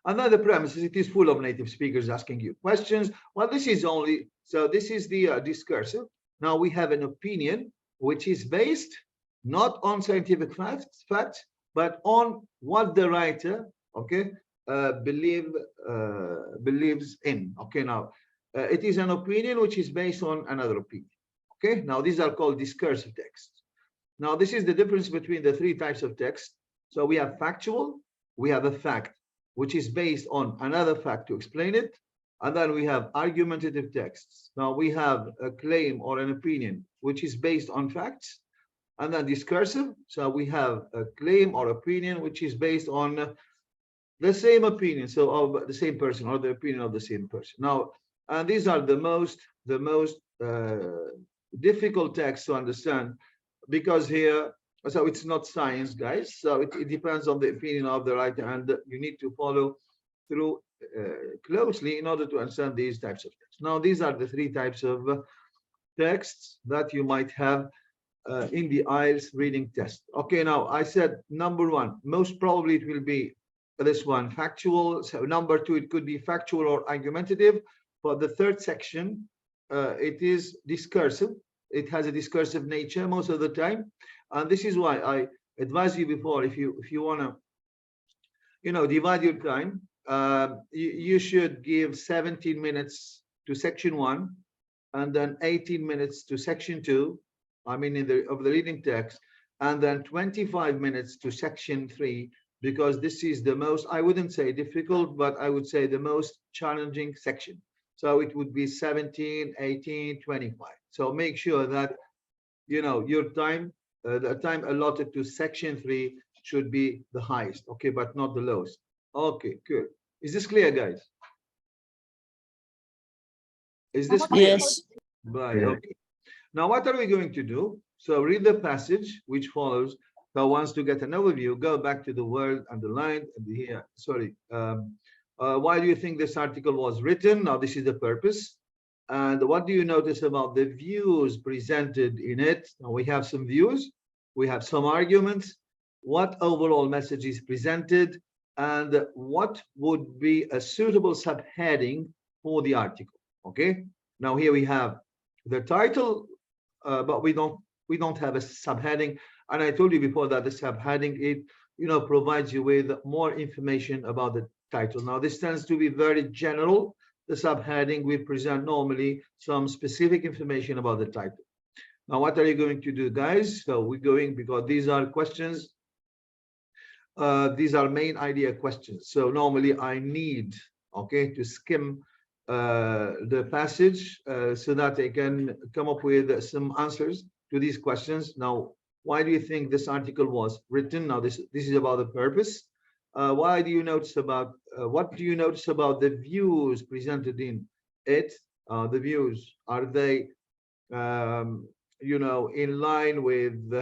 Another premise is it is full of native speakers asking you questions. Well, this is only, so this is the discursive. Now we have an opinion which is based not on scientific facts, but on what the writer, okay, believes in. Okay, now it is an opinion which is based on another opinion. Okay, now these are called discursive texts. Now this is the difference between the three types of text. So we have factual, we have a fact, which is based on another fact to explain it. And then we have argumentative texts. Now we have a claim or an opinion, which is based on facts. And then discursive. So we have a claim or opinion, which is based on the same opinion. So of the same person or the opinion of the same person. Now, and these are the most difficult texts to understand because here, so it's not science, guys. So it depends on the opinion of the writer, and you need to follow through closely in order to understand these types of texts. Now, these are the three types of texts that you might have in the IELTS reading test. Okay, now I said number one, most probably it will be this one, factual. So number two, it could be factual or argumentative. For the third section, it is discursive. It has a discursive nature most of the time. And this is why I advised you before, if you want to, divide your time, you should give 17 minutes to section 1 and then 18 minutes to section 2, I mean of the reading text, and then 25 minutes to section 3, because this is the most, I wouldn't say difficult, but I would say the most challenging section. So it would be 17, 18, 25. So make sure that your time, the time allotted to section 3 should be the highest, okay, but not the lowest. Okay, good. Is this clear, guys? Is this clear? Yes. Right, okay. Now, what are we going to do? So read the passage which follows. So once to get an overview, go back to the word underlined and here. Sorry. Why do you think this article was written? Now, this is the purpose. And what do you notice about the views presented in it? Now, we have some views. We have some arguments. What overall message is presented? And what would be a suitable subheading for the article? Okay. Now here we have the title, but we don't have a subheading. And I told you before that the subheading, it provides you with more information about the title. Now this tends to be very general. The subheading, we present normally some specific information about the title. Now, what are you going to do, guys? So we're going, because these are questions. These are main idea questions. So normally I need, okay, to skim the passage so that I can come up with some answers to these questions. Now, why do you think this article was written? Now, this is about the purpose. Why do you notice about what do you notice about the views presented in it? The views, are they in line with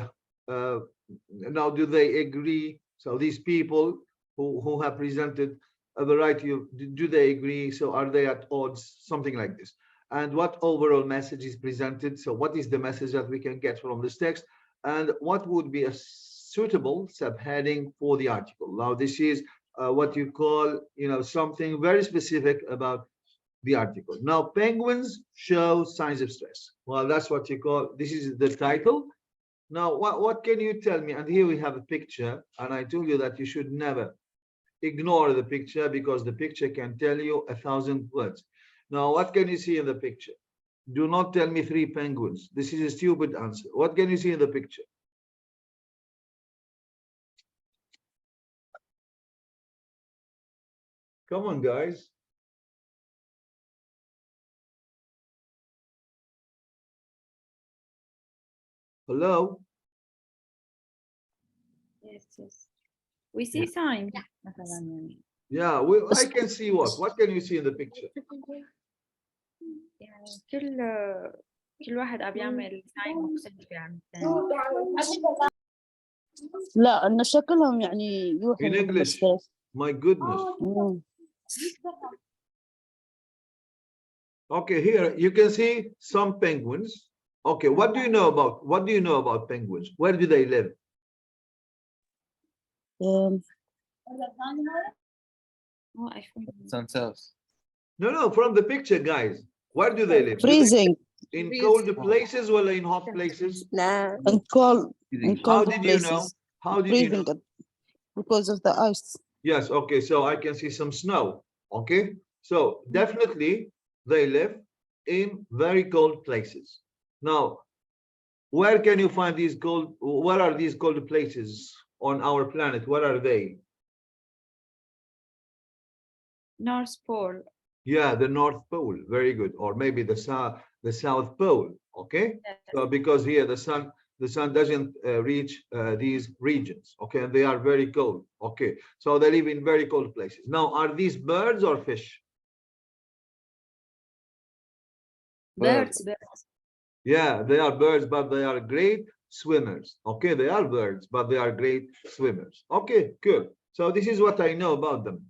now, do they agree? So these people who have presented a variety of, do they agree? So are they at odds? Something like this. And what overall message is presented? So what is the message that we can get from this text? And what would be a suitable subheading for the article? Now, this is what you call, something very specific about the article. Now, penguins show signs of stress. Well, that's what you call, this is the title. Now, what can you tell me? And here we have a picture, and I told you that you should never ignore the picture because the picture can tell you 1,000 words. Now, what can you see in the picture? Do not tell me 3 penguins. This is a stupid answer. What can you see in the picture? Come on, guys. Hello? Yes, yes. We see sign. Yeah, I can see what? What can you see in the picture? يعني كل واحد عم يعمل sign مختلف عن الثاني. لا إن شكلهم يعني In يوحي English. My goodness. Okay, here you can see some penguins. Okay, what do you know about penguins? Where do they live? Oh, I think. Themselves. No, from the picture, guys. Where do they live? freezing In cold places or in hot places? and cold How did you know? places. How did you know? Freezing because of the ice. Yes, okay, so I can see some snow. Okay, so definitely they live in very cold places. Now, where can you find these cold? Where are these cold places on our planet? Where are they? North Pole. Yeah, the North Pole. Very good. Or maybe the South Pole. Okay. So because here the sun doesn't reach these regions. Okay, and they are very cold. Okay, so they live in very cold places. Now, are these birds or fish? Birds. Yeah, they are birds, but they are great swimmers. Okay, they are birds, but they are great swimmers. Okay, good. So this is what I know about them.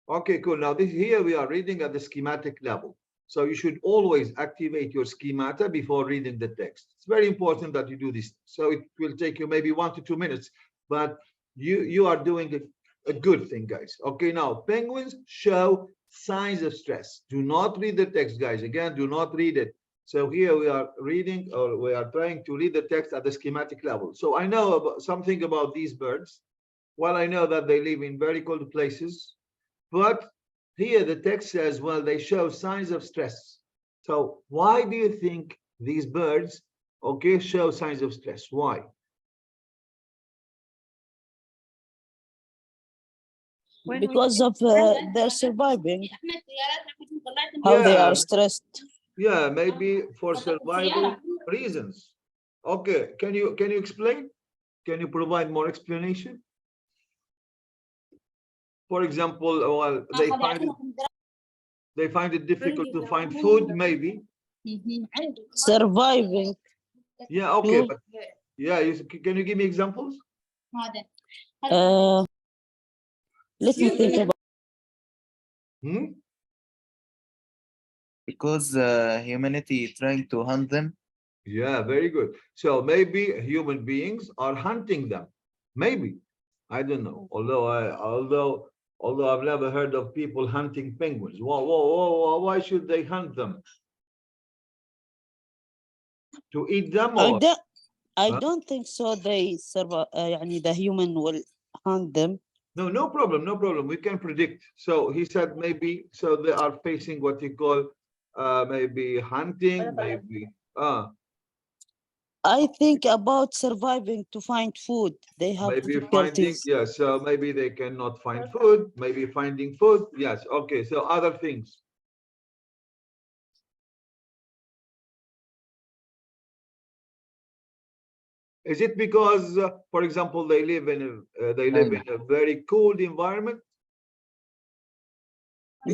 Okay, cool. Now here we are reading at the schematic level. So you should always activate your schemata before reading the text. It's very important that you do this. So it will take you maybe 1 to 2 minutes, but you are doing a good thing, guys. Okay, now penguins show signs of stress. Do not read the text, guys. Again, do not read it. So here we are reading, or we are trying to read the text at the schematic level. So I know something about these birds. Well, I know that they live in very cold places. But here the text says, well, they show signs of stress. So why do you think these birds, okay, show signs of stress? Why? Because of their surviving, how they are stressed. Yeah, maybe for survival reasons. Okay, can you explain? Can you provide more explanation? For example, well, they find it difficult to find food, maybe. Surviving. Yeah, okay, but yeah, can you give me examples? Let me think about. Because humanity trying to hunt them. Yeah, very good. So maybe human beings are hunting them. Maybe. I don't know. Although I've never heard of people hunting penguins. Why should they hunt them? To eat them or? I don't think so. They survive. The human will hunt them. No problem, no problem. We can predict. So he said maybe, so they are facing what you call maybe hunting, maybe. I think about surviving to find food. They have Maybe difficulties. finding, yes, so maybe they cannot find food, maybe finding food. Yes, okay, so other things. Is it because, for example, they live in a very cold environment?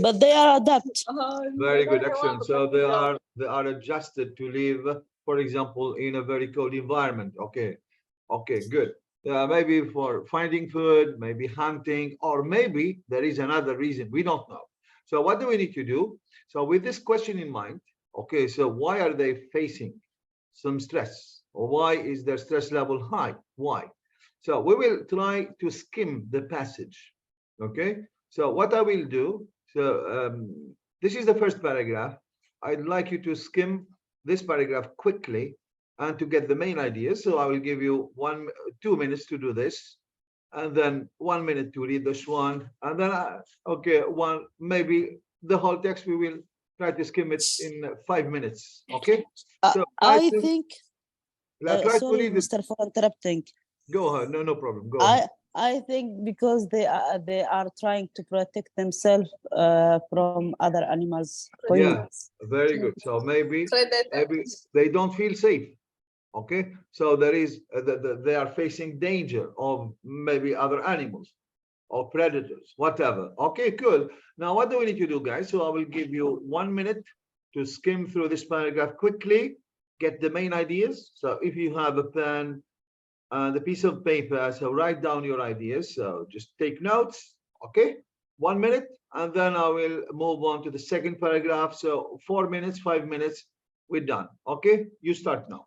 But they are adapt. Very good, excellent. So they are adjusted to live, for example, in a very cold environment. Okay, good. Maybe for finding food, maybe hunting, or maybe there is another reason we don't know. So what do we need to do? So with this question in mind, okay, so why are they facing some stress? Or why is their stress level high? Why? So we will try to skim the passage. Okay, so what I will do, so this is the first paragraph. I'd like you to skim this paragraph quickly and to get the main ideas. So I will give you 2 minutes to do this, and then 1 minute to read this one, and then maybe the whole text we will Try to skim it in 5 minutes. Okay. So I think. try to Sorry, read it. Mr. for interrupting. Go ahead. No problem. Go ahead. I think because they are trying to protect themselves from other animals. Yeah, very good. So maybe they don't feel safe. Okay, so there is they are facing danger of maybe other animals or predators, whatever. Okay, cool. Now, what do we need to do, guys? So I will give you 1 minute to skim through this paragraph quickly, get the main ideas. So if you have a pen and a piece of paper, so write down your ideas. So just take notes. Okay, 1 minute, and then I will move on to the second paragraph. So 4 minutes, 5 minutes, we're done. Okay, you start now.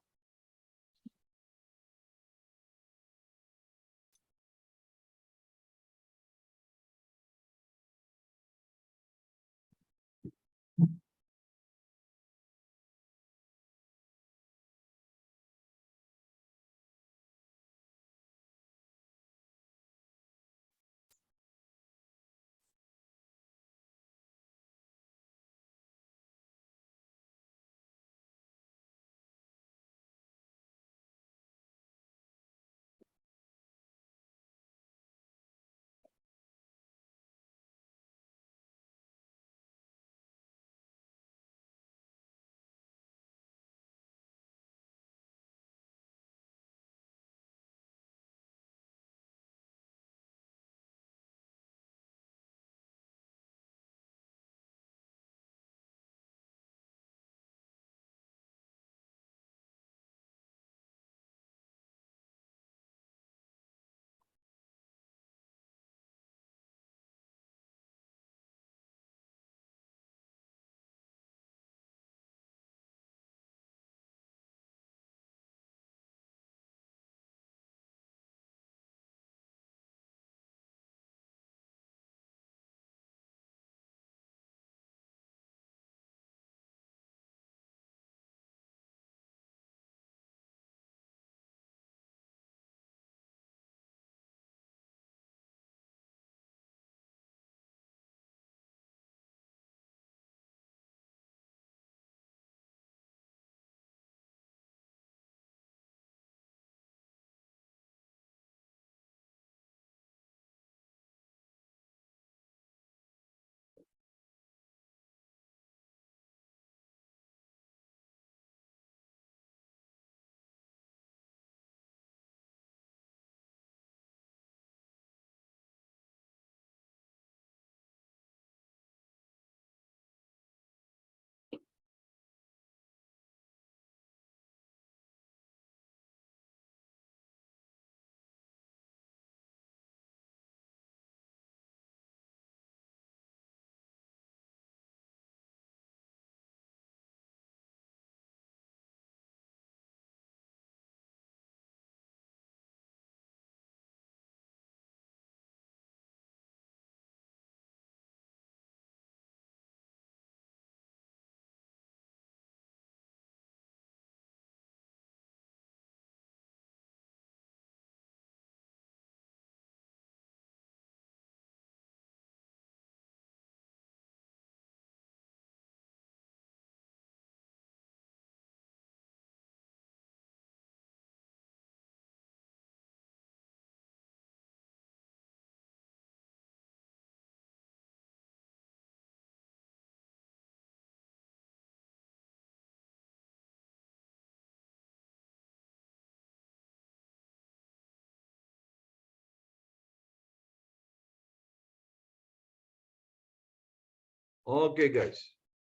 Okay, guys.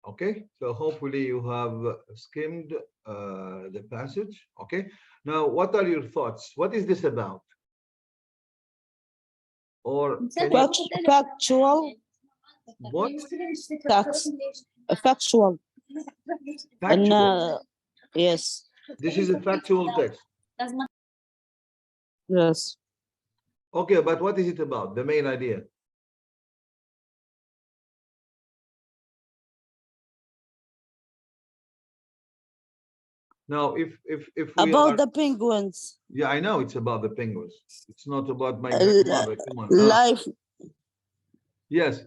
Okay, so hopefully you have skimmed the passage. Okay, now what are your thoughts? What is this about? Or can you, Factual. what? Factual. And Factual. yes. This is a factual text. Yes. Okay, but what is it about? The main idea. Now, if we About are, the penguins. yeah, I know it's about the penguins. It's not about my Uh, grandmother. Come on. Life. Yes.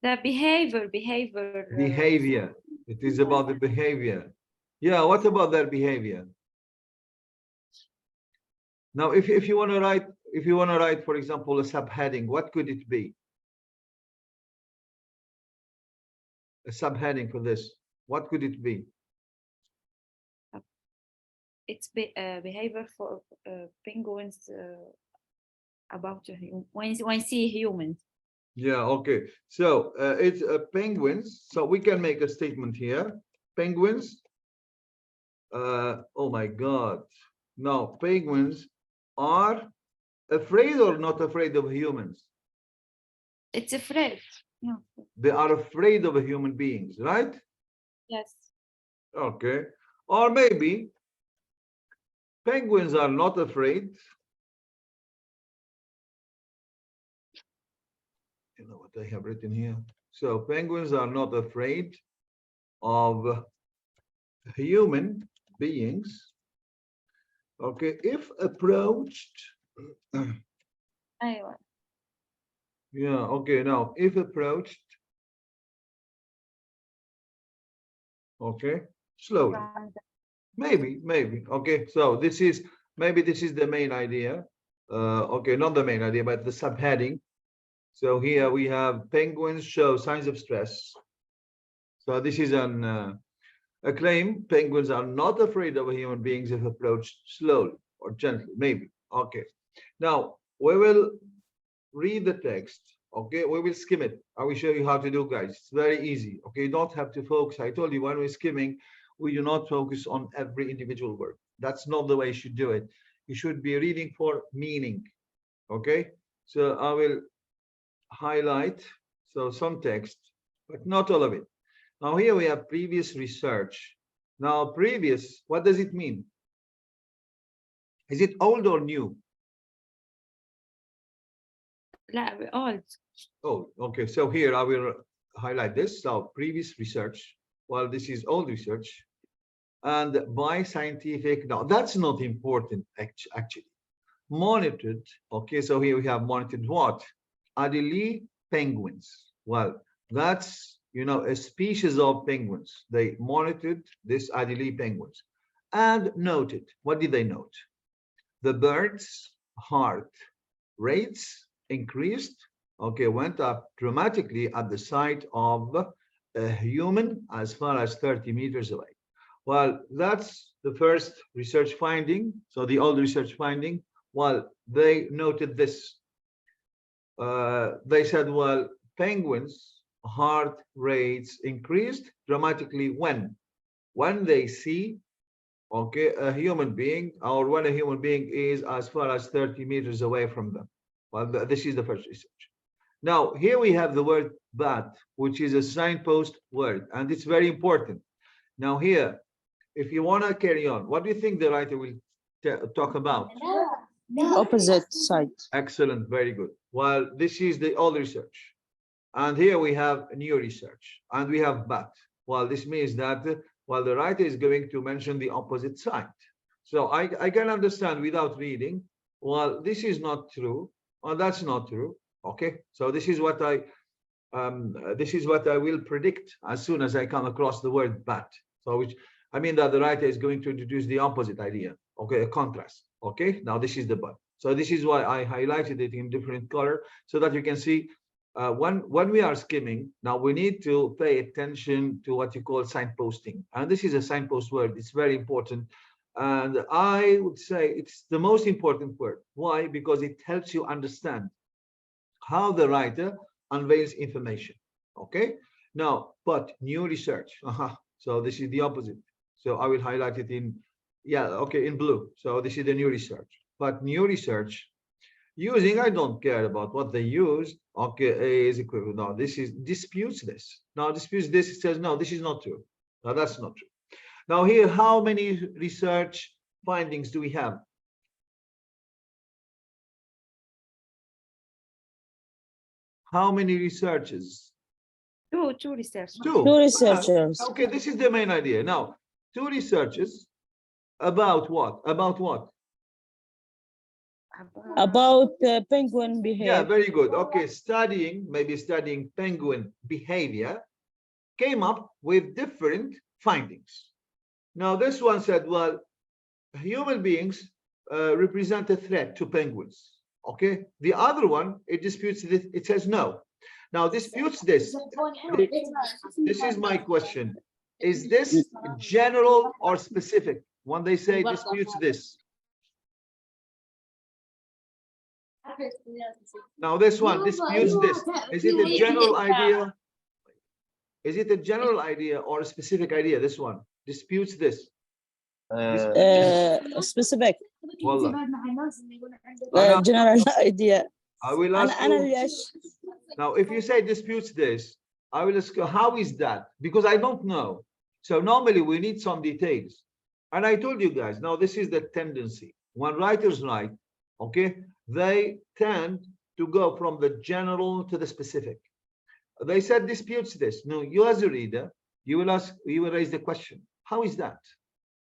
The behavior. Behavior. It is about the behavior. Yeah, what about their behavior? Now, if you want to write, for example, a subheading, what could it be? A subheading for this, what could it be? It's behavior for penguins about when see humans. Yeah, okay. So it's penguins. So we can make a statement here. Penguins. Oh my God. No, penguins are afraid or not afraid of humans? It's afraid. Yeah. They are afraid of human beings, right? Yes. Okay. Or maybe penguins are not afraid. You know what I have written here? So penguins are not afraid of human beings. Okay, if approached. أيوة. Yeah, okay, now if approached. Okay, slowly. Maybe. Okay, so maybe this is the main idea. Okay, not the main idea, but the subheading. So here we have penguins show signs of stress. So this is a claim. Penguins are not afraid of human beings if approached slowly or gently, maybe. Okay. Now we will read the text. Okay, we will skim it. I will show you how to do, guys. It's very easy. Okay, you don't have to focus. I told you when we're skimming, we do not focus on every individual word. That's not the way you should do it. You should be reading for meaning. Okay, so I will highlight some text, but not all of it. Now here we have previous research. Now previous, what does it mean? Is it old or new? لا old. Oh, okay. So here I will highlight this. So previous research. Well, this is old research. And by scientific, now that's not important actually. Monitored. Okay, so here we have monitored what? Adelie penguins. Well, that's, you know, a species of penguins. They monitored this Adelie penguins and noted. What did they note? The birds' heart rates increased, okay, went up dramatically at the sight of a human as far as 30 meters away. Well, that's the first research finding. So the old research finding, well, they noted this. They said, well, penguins' heart rates increased dramatically when they see, okay, a human being, or when a human being is as far as 30 meters away from them. Well, this is the first research. Now, here we have the word bat, which is a signpost word, and it's very important. Now here, if you want to carry on, what do you think the writer will talk about? Opposite side. Excellent, very good. Well, this is the old research. And here we have new research, and we have bat. Well, this means that, well, the writer is going to mention the opposite side. So I can understand without reading, well, this is not true, or that's not true. Okay, so this is what I will predict as soon as I come across the word bat. So which I mean that the writer is going to introduce the opposite idea. Okay, a contrast. Okay, now this is the but. So this is why I highlighted it in different color so that you can see when we are skimming. Now we need to pay attention to what you call signposting, and this is a signpost word. It's very important, and I would say it's the most important word. Why? Because it helps you understand how the writer unveils information. Okay, now but new research. So this is the opposite. So I will highlight it in, yeah, okay, in blue. So this is the new research. But new research using, I don't care about what they used. Okay, is equivalent. No, this is disputes this. Now disputes this. It says no, this is not true. Now that's not true. Now here, how many research findings do we have? How many researchers? Two research. Two researchers. Okay, this is the main idea. Now, two researchers about what? About what? About penguin Yeah, behavior. very good. Okay, maybe studying penguin behavior came up with different findings. Now, this one said, well, human beings represent a threat to penguins. Okay, the other one, it disputes this, it says no. Now, disputes this. This is my question. Is this general or specific? When they say disputes this. Now, this one disputes this. Is it a general idea? Is it a general idea or a specific idea? This one disputes this. Specific. Wallah. General idea. I will ask you. Now, if you say disputes this, I will ask you, how is that? Because I don't know. So normally we need some details. And I told you guys, now this is the tendency. When writers write, okay, they tend to go from the general to the specific. They said disputes this. No, you as a reader, you will raise the question. How is that?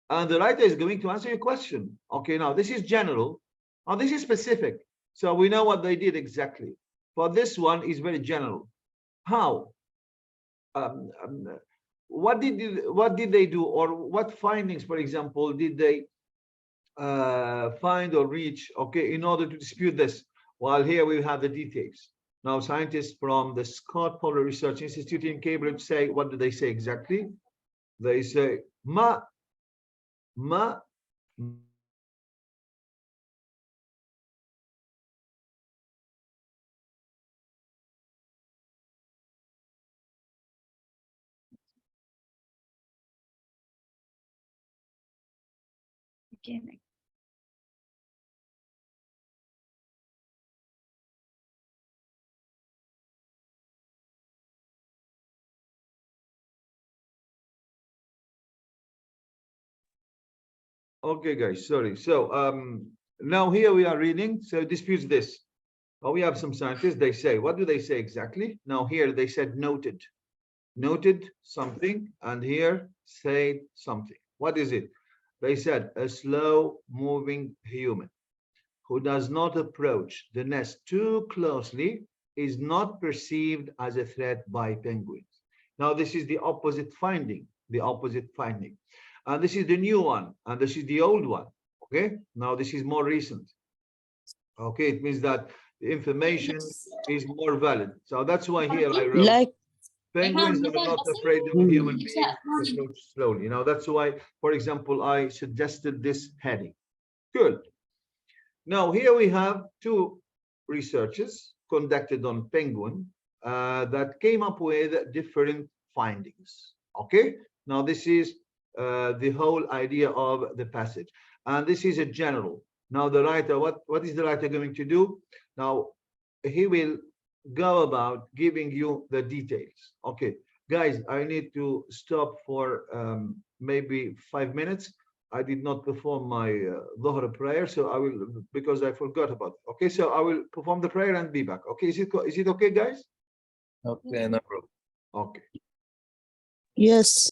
And the writer is going to answer your question. Okay, now this is general. Now this is specific. So we know what they did exactly. But this one is very general. How? What did they do, or what findings, for example, did they find or reach, okay, in order to dispute this? Well, here we have the details. Now, scientists from the Scott Polar Research Institute in Cambridge say, what do they say exactly? They say, ma Again. Okay, guys, sorry. So now here we are reading, so disputes this. Well, we have some scientists, they say, what do they say exactly? Now here they said noted. Noted something, and here said something. What is it? They said a slow moving human who does not approach the nest too closely is not perceived as a threat by penguins. Now this is the opposite finding, And this is the new one, and this is the old one. Okay, now this is more recent. Okay, it means that the information is more valid. So that's why here I wrote, Like penguins are not afraid of human beings to approach slowly. Now that's why, for example, I suggested this heading. Good. Now here we have two researches conducted on penguin that came up with different findings. Okay, now this is the whole idea of the passage, and this is a general. Now the writer, what is the writer going to do? Now he will go about giving you the details. Okay, guys, I need to stop for maybe 5 minutes. I did not perform my Dhuhr prayer, so I will, because I forgot about it. Okay, so I will perform the prayer and be back. Okay, is it okay, guys? Okay, no problem. Okay. yes.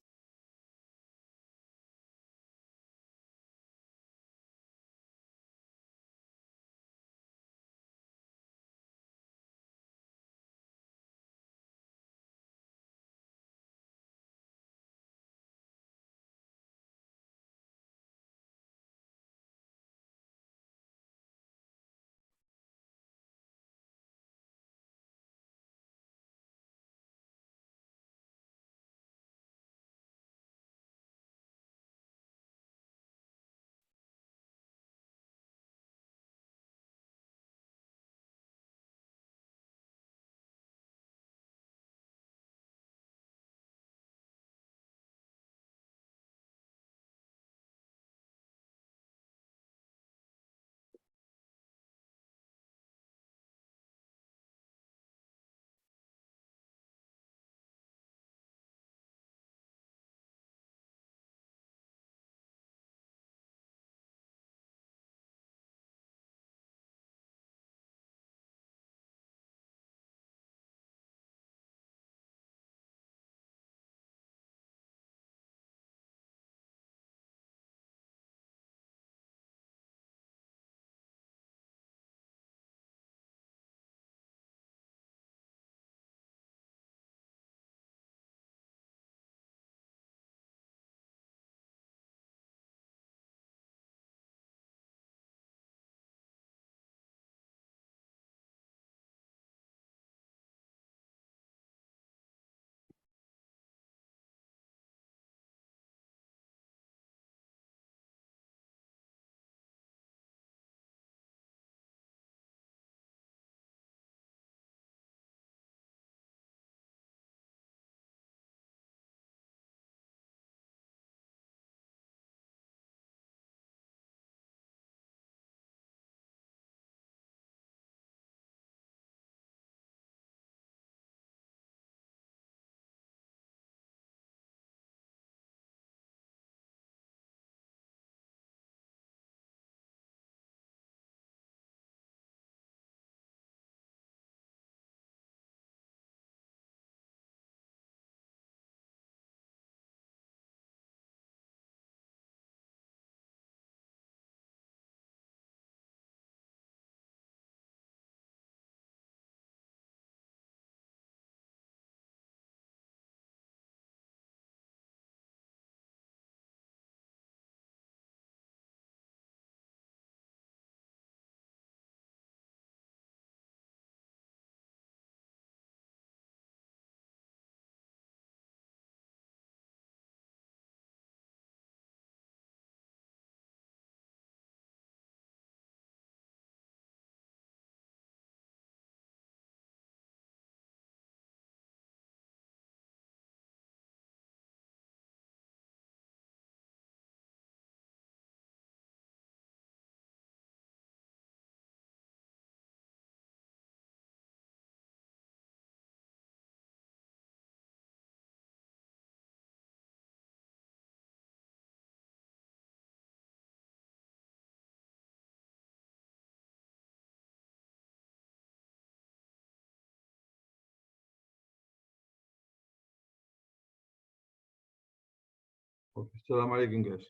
Okay. Assalamu alaikum, guys.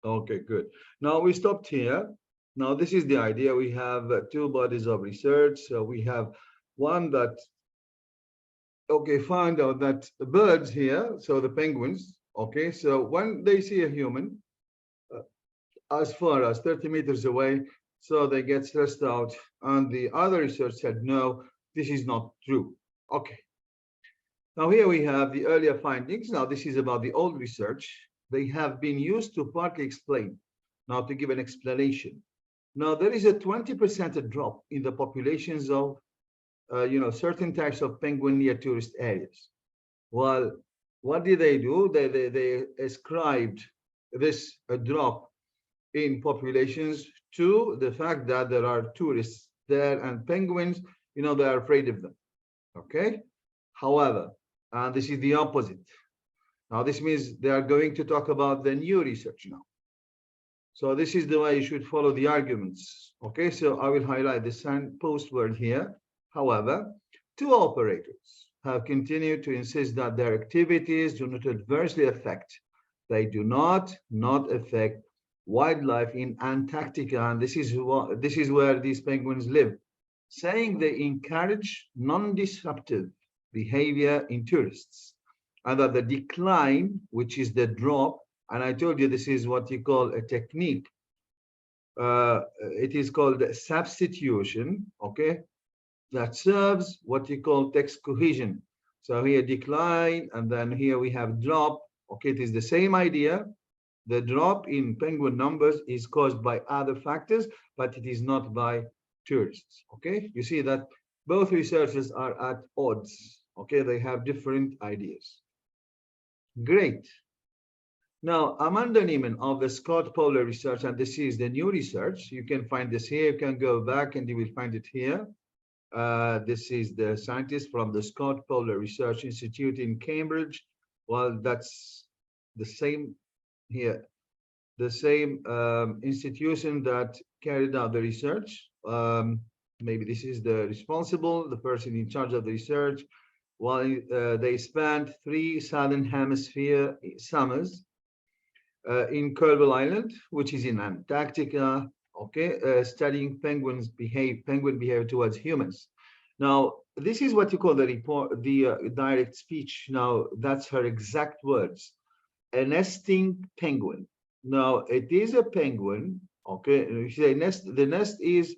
Okay, good. Now we stopped here. Now this is the idea. We have two bodies of research. So we have one that, okay, find out that the birds here, so the penguins, okay, so when they see a human as far as 30 meters away, so they get stressed out. And the other research said, no, this is not true. Okay. Now here we have the earlier findings. Now this is about the old research. They have been used to partly explain, now to give an explanation. Now there is a 20% drop in the populations of, certain types of penguin near tourist areas. Well, what did they do? They ascribed this drop in populations to the fact that there are tourists there and penguins, they are afraid of them. Okay. However, and this is the opposite. Now, this means they are going to talk about the new research now. So this is the way you should follow the arguments. Okay, so I will highlight the signpost word here. However, two operators have continued to insist that their activities do not adversely affect. They do not affect wildlife in Antarctica, and this is where these penguins live, saying they encourage non-disruptive behavior in tourists, and that the decline, which is the drop, and I told you this is what you call a technique. It is called substitution, okay, that serves what you call text cohesion. So here decline, and then here we have drop. Okay, it is the same idea. The drop in penguin numbers is caused by other factors, but it is not by tourists. Okay, you see that both researchers are at odds. Okay, they have different ideas. Great. Now, Amanda Neiman of the Scott Polar Research, and this is the new research. You can find this here. You can go back and you will find it here. This is the scientist from the Scott Polar Research Institute in Cambridge. Well, that's the same here, the same institution that carried out the research. Maybe this is the responsible, the person in charge of the research. Well, they spent 3 Southern Hemisphere summers in Kerbal Island, which is in Antarctica, okay, studying penguin behavior towards humans. Now, this is what you call the report, the direct speech. Now, that's her exact words. A nesting penguin. Now, it is a penguin, okay, the nest is,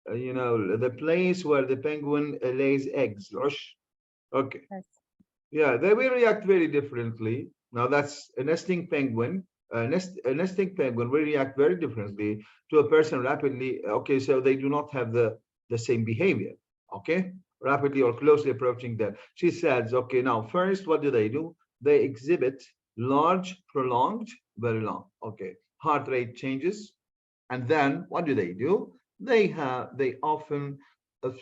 the place where the penguin lays eggs, okay. Yes. Yeah, they will react very differently. Now, that's a nesting penguin. A nesting penguin will react very differently to a person rapidly. Okay, so they do not have the same behavior. Okay, rapidly or closely approaching them. She says, okay, now first, what do? They exhibit large, prolonged, very long. Okay, heart rate changes, and then what do? They often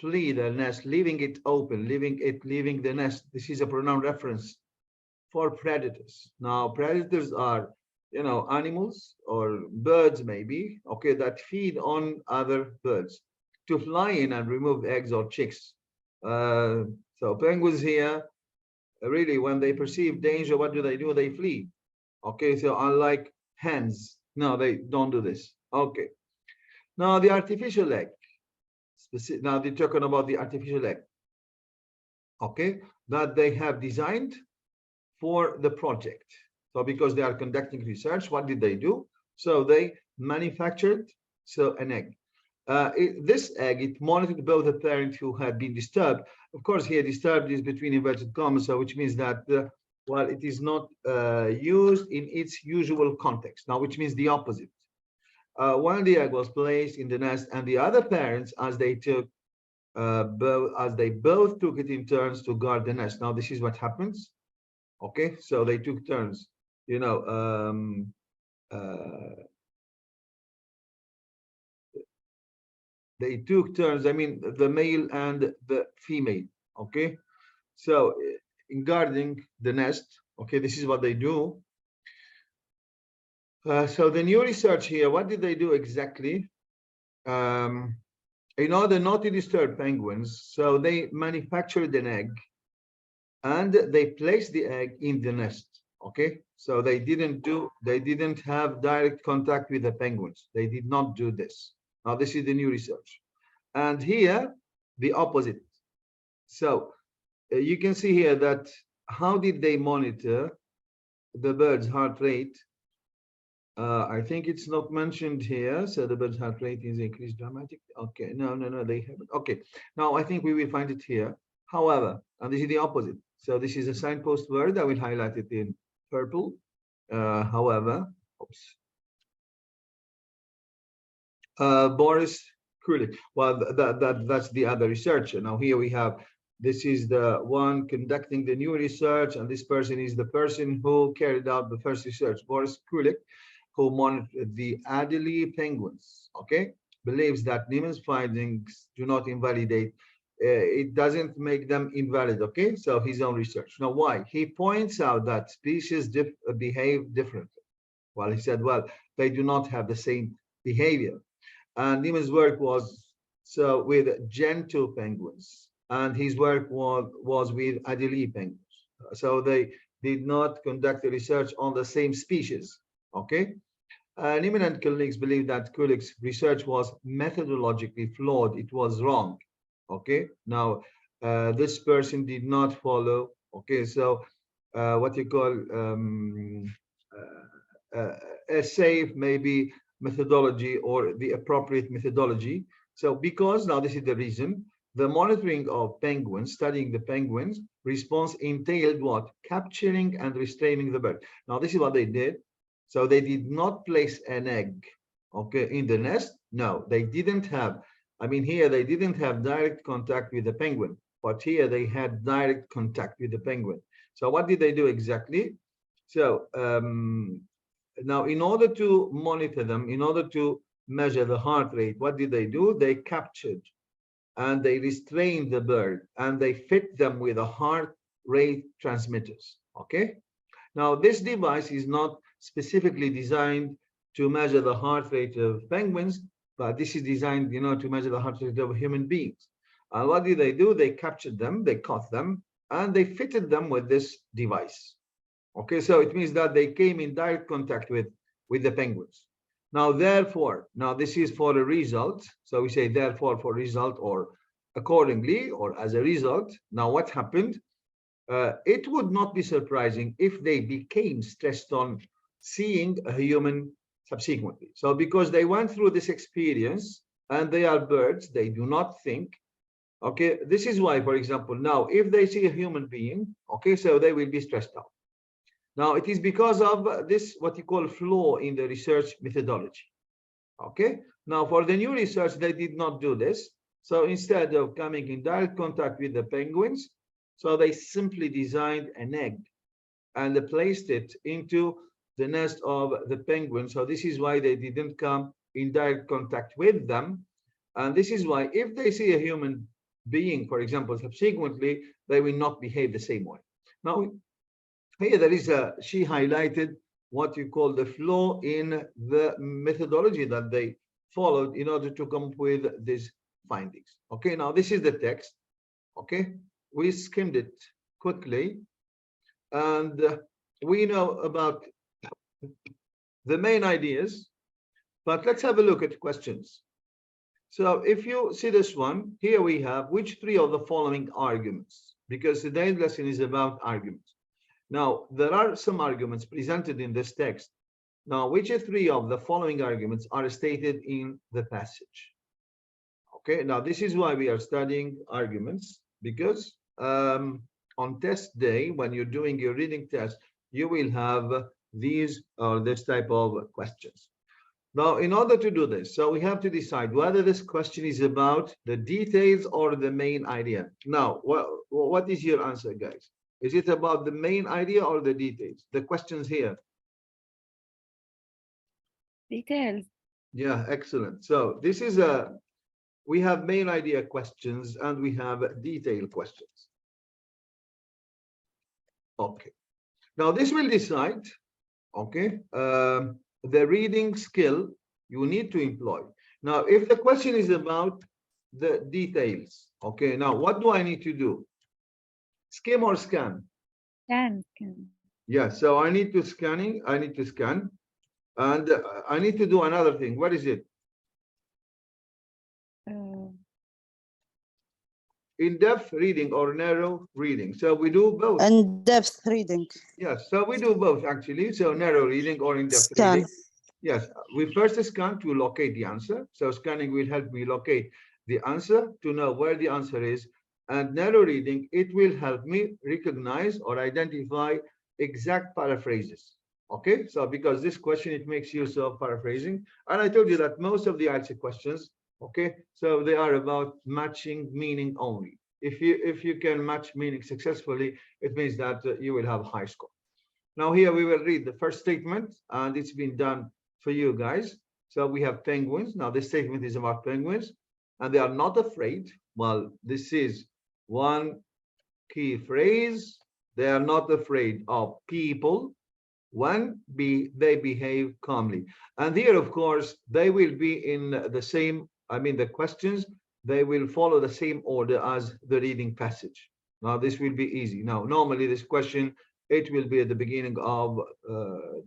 flee their nest, leaving it open, leaving the nest. This is a pronoun reference for predators. Now, predators are, animals or birds maybe, okay, that feed on other birds to fly in and remove eggs or chicks. So penguins here, really, when they perceive danger, what do? They flee. Okay, so unlike hens, no, they don't do this. Okay. Now the artificial egg. Now they're talking about the artificial egg. Okay, that they have designed for the project. So because they are conducting research, what did they do? So they manufactured an egg. This egg, it monitored both the parent who had been disturbed. Of course, here disturbed is between inverted commas, so which means that it is not used in its usual context. Now, which means the opposite. When the egg was placed in the nest, and the other parents, as they both took it in turns to guard the nest. Now, this is what happens. Okay, so they took turns. They took turns. I mean, the male and the female. Okay, so in guarding the nest. Okay, this is what they do. So the new research here, what did they do exactly? In order not to disturb penguins, so they manufactured an egg and they placed the egg in the nest. Okay, so they didn't have direct contact with the penguins. They did not do this. Now this is the new research, and here the opposite. So you can see here that how did they monitor the bird's heart rate? I think it's not mentioned here. So the bird's heart rate is increased dramatically. Okay, no, they haven't. Okay, now I think we will find it here. However, and this is the opposite. So this is a signpost word. I will highlight it in purple. However, oops. Boris Kulik. Well, that's the other researcher. Now here we have, this is the one conducting the new research, and this person is the person who carried out the first research, Boris Kulik, who monitored the Adelie penguins. Okay, believes that Niemann's findings do not invalidate. It doesn't make them invalid. Okay, so his own research. Now, why? He points out that species behave differently. Well, he said, well, they do not have the same behavior. And Niemann's work was so with Gentoo penguins, and his work was with Adelie penguins. So they did not conduct the research on the same species. Okay. Niemann and colleagues believe that Kulik's research was methodologically flawed. It was wrong. Okay. Now, this person did not follow. Okay. So, what you call a safe, maybe, methodology or the appropriate methodology. So, because now this is the reason, the monitoring of penguins, studying the penguins, response entailed what? Capturing and restraining the bird. Now, this is what they did. So they did not place an egg, okay, in the nest. No, they didn't have. I mean, here they didn't have direct contact with the penguin, but here they had direct contact with the penguin. So what did they do exactly? So now, in order to monitor them, in order to measure the heart rate, what did they do? They captured and they restrained the bird, and they fit them with a heart rate transmitters. Okay. Now, this device is not specifically designed to measure the heart rate of penguins, but this is designed, to measure the heart rate of human beings. And what did they do? They captured them, they caught them, and they fitted them with this device. Okay, so it means that they came in direct contact with the penguins. Now, therefore, this is for a result. So we say therefore for result, or accordingly, or as a result. Now, what happened? It would not be surprising if they became stressed on seeing a human subsequently. So because they went through this experience and they are birds, they do not think. Okay, this is why, for example, now if they see a human being, okay, so they will be stressed out. Now it is because of this, what you call flaw in the research methodology. Okay, now for the new research, they did not do this. So instead of coming in direct contact with the penguins, so they simply designed an egg and they placed it into the nest of the penguin. So this is why they didn't come in direct contact with them. And this is why if they see a human being, for example, subsequently, they will not behave the same way. Now, here there is she highlighted what you call the flaw in the methodology that they followed in order to come up with these findings. Okay, now this is the text. Okay, we skimmed it quickly, and we know about the main ideas, but let's have a look at questions. So if you see this one, here we have which three of the following arguments, because today's lesson is about arguments. Now, there are some arguments presented in this text. Now, which three of the following arguments are stated in the passage? Okay, now this is why we are studying arguments, because on test day, when you're doing your reading test, you will have these or this type of questions. Now, in order to do this, so we have to decide whether this question is about the details or the main idea. Now, what is your answer, guys? Is it about the main idea or the details? The questions here. Details. Yeah, excellent. So this is we have main idea questions and we have detailed questions. Okay. Now this will decide, okay, the reading skill you need to employ. Now, if the question is about the details, okay, now what do I need to do? Skim or scan? Can. Yeah, so I need to scan, and I need to do another thing. What is it? In-depth reading or narrow reading. So we do both. In-depth reading. Yes, so we do both actually. So narrow reading or in-depth Scan. reading. Yes, we first scan to locate the answer. So scanning will help me locate the answer to know where the answer is. And narrow reading, it will help me recognize or identify exact paraphrases. Okay, so because this question, it makes use of paraphrasing. And I told you that most of the IELTS questions, okay, so they are about matching meaning only. If you can match meaning successfully, it means that you will have a high score. Now here we will read the first statement, and it's been done for you guys. So we have penguins. Now this statement is about penguins, and they are not afraid. Well, this is one key phrase. They are not afraid of people when they behave calmly. And here, of course, they will be in the same, the questions, they will follow the same order as the reading passage. Now this will be easy. Now, normally this question, it will be at the beginning of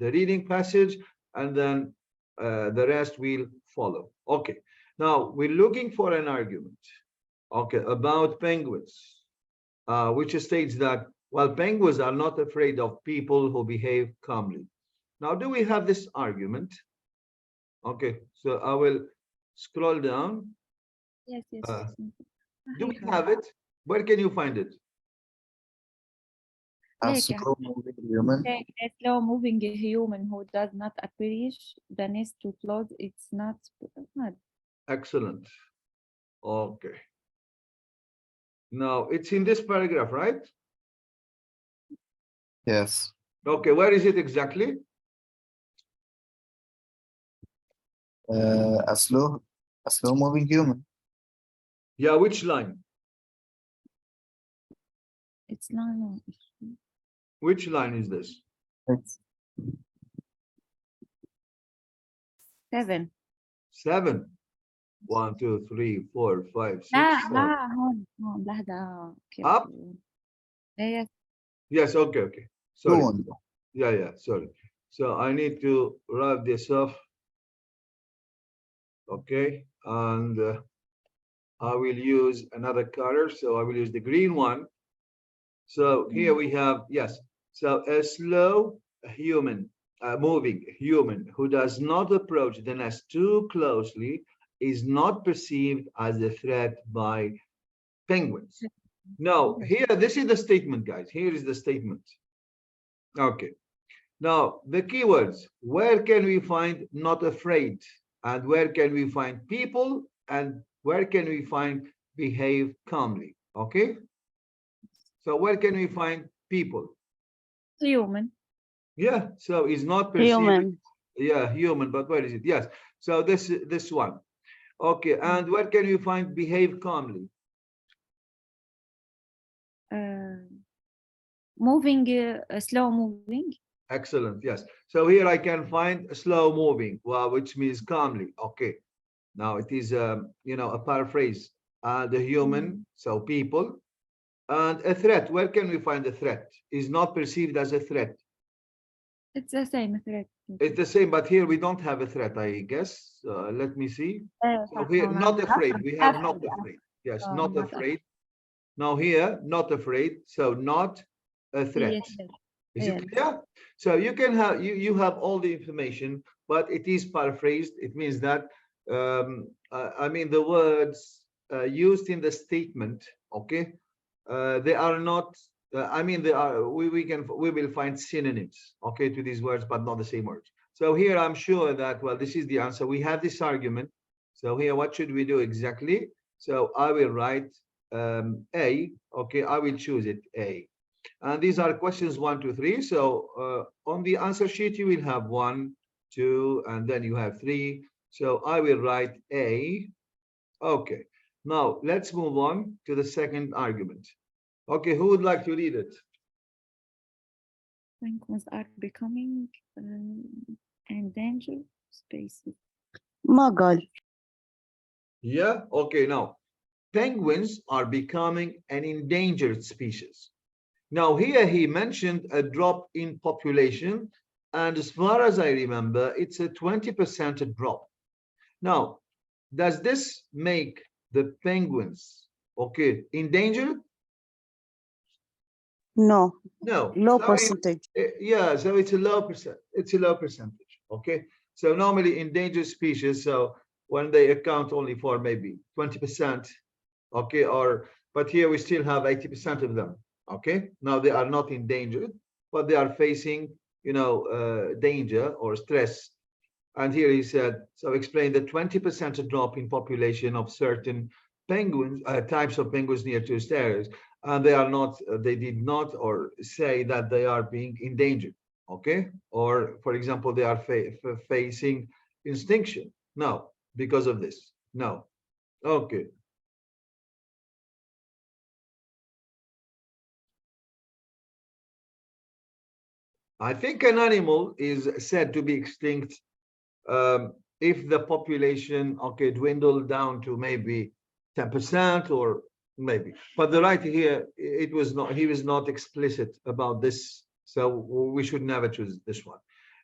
the reading passage, and then the rest will follow. Okay, now we're looking for an argument, okay, about penguins, which states that, well, penguins are not afraid of people who behave calmly. Now, do we have this argument? Okay, so I will scroll down. Yes. Do we have it? Where can you find it? A Like, slow-moving human. A slow-moving human who does not approach the nest too close. It's not. Excellent. Okay. Now, it's in this paragraph, right? Yes. Okay, where is it exactly? A slow-moving human. Yeah, which line? It's not. Which line is this? It's 7. 7. 1, 2, 3, 4, 5, 6, لا 7. هون لحظة كيف Up? Yes. Yes, okay. Sorry. fluent. Yeah, sorry. So I need to wrap this off. Okay, and I will use another color. So I will use the green one. So here we have, yes. So a slow human, moving human who does not approach the nest too closely is not perceived as a threat by penguins. Now, here, this is the statement, guys. Here is the statement. Okay. Now, the keywords, where can we find not afraid? And where can we find people? And where can we find behave calmly? Okay. So where can we find people? Human. Yeah, so it's not perceived. Human. Yeah, human, but where is it? Yes. So this one. Okay, and where can you find behave calmly? Moving, slow moving. Excellent. Yes. So here I can find slow moving, well, which means calmly. Okay. Now it is, a paraphrase. The human, so people, and a threat. Where can we find a threat? Is not perceived as a threat. It's the same threat. It's the same, but here we don't have a threat, I guess. Let me see. So here, not afraid. We have not afraid. Yes, not afraid. Now here, not afraid. So not a threat. Is it clear? So you can have you have all the information, but it is paraphrased. It means that the words used in the statement, okay, they are not. They are. We will find synonyms, okay, to these words, but not the same words. So here I'm sure that, well, this is the answer. We have this argument. So here, what should we do exactly? So I will write A. Okay, I will choose it A. And these are questions 1, 2, 3. So on the answer sheet, you will have 1, 2, and then you have 3. So I will write A. Okay. Now let's move on to the second argument. Okay, who would like to read it? Penguins are becoming endangered species. Magal. Yeah. Okay. Now, penguins are becoming an endangered species. Now here he mentioned a drop in population, and as far as I remember, it's a 20% drop. Now, does this make the penguins, okay, endangered? No, No. low So percentage. yeah, so it's a low percent. It's a low percentage. Okay. So normally endangered species, so when they account only for maybe 20%, okay, but here we still have 80% of them. Okay. Now they are not endangered, but they are facing, danger or stress. And here he said, so explain the 20% drop in population of certain penguins, types of penguins near tourist areas. And they are not, they did not or say that they are being endangered, okay? Or, for example, they are facing extinction. No, because of this. No. Okay. I think an animal is said to be extinct if the population, okay, dwindled down to maybe 10% or maybe. But the writer here, he was not explicit about this. So we should never choose this one.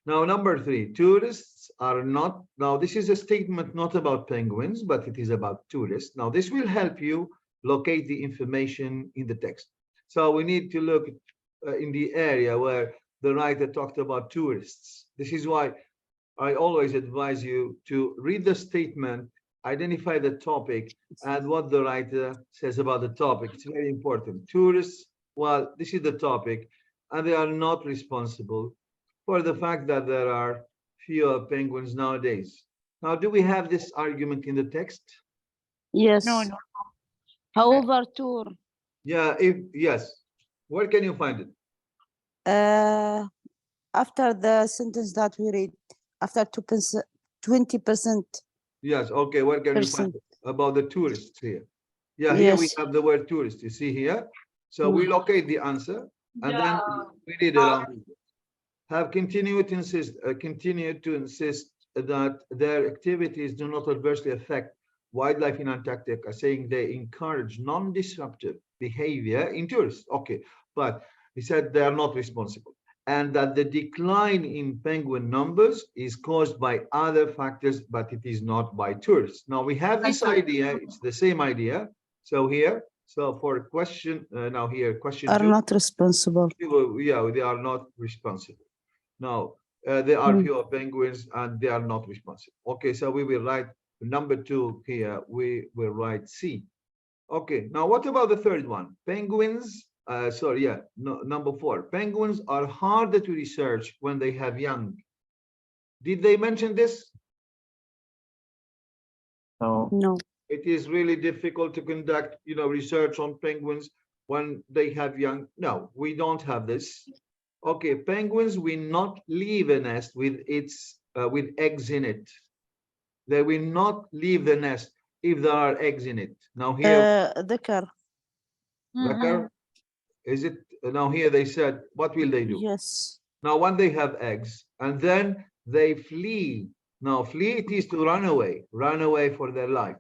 Now, number 3, tourists are not, now this is a statement not about penguins, but it is about tourists. Now, this will help you locate the information in the text. So we need to look in the area where the writer talked about tourists. This is why I always advise you to read the statement, identify the topic, and what the writer says about the topic. It's very important. Tourists, well, this is the topic, and they are not responsible for the fact that there are fewer penguins nowadays. Now, do we have this argument in the text? Yes. No, no. However, tour. Yeah, yes. Where can you find it? After the sentence that we read, after 20%. Yes, okay, where can you find it? About the tourists here. Yeah, here we Yes. have the word tourist, you see here. So we locate the answer and then we read around. Have continued to insist that their activities do not adversely affect wildlife in Antarctica, saying they encourage non-disruptive behavior in tourists. Okay, but he said they are not responsible, and that the decline in penguin numbers is caused by other factors, but it is not by tourists. Now we have this idea, it's the same idea. So here, so for question, now here, question Are 2. not responsible. Yeah, they are not responsible. Now, there are fewer penguins and they are not responsible. Okay, so we will write number 2 here. We will write C. Okay, now what about the third one? Penguins, number 4. Penguins are harder to research when they have young. Did they mention this? No. No. It is really difficult to conduct, research on penguins when they have young. No, we don't have this. Okay, penguins will not leave a nest with eggs in it. They will not leave the nest if there are eggs in it. Now here, ذكر. is it? Now here they said, what will they do? Yes. Now when they have eggs and then they flee. Now flee, it is to run away for their life.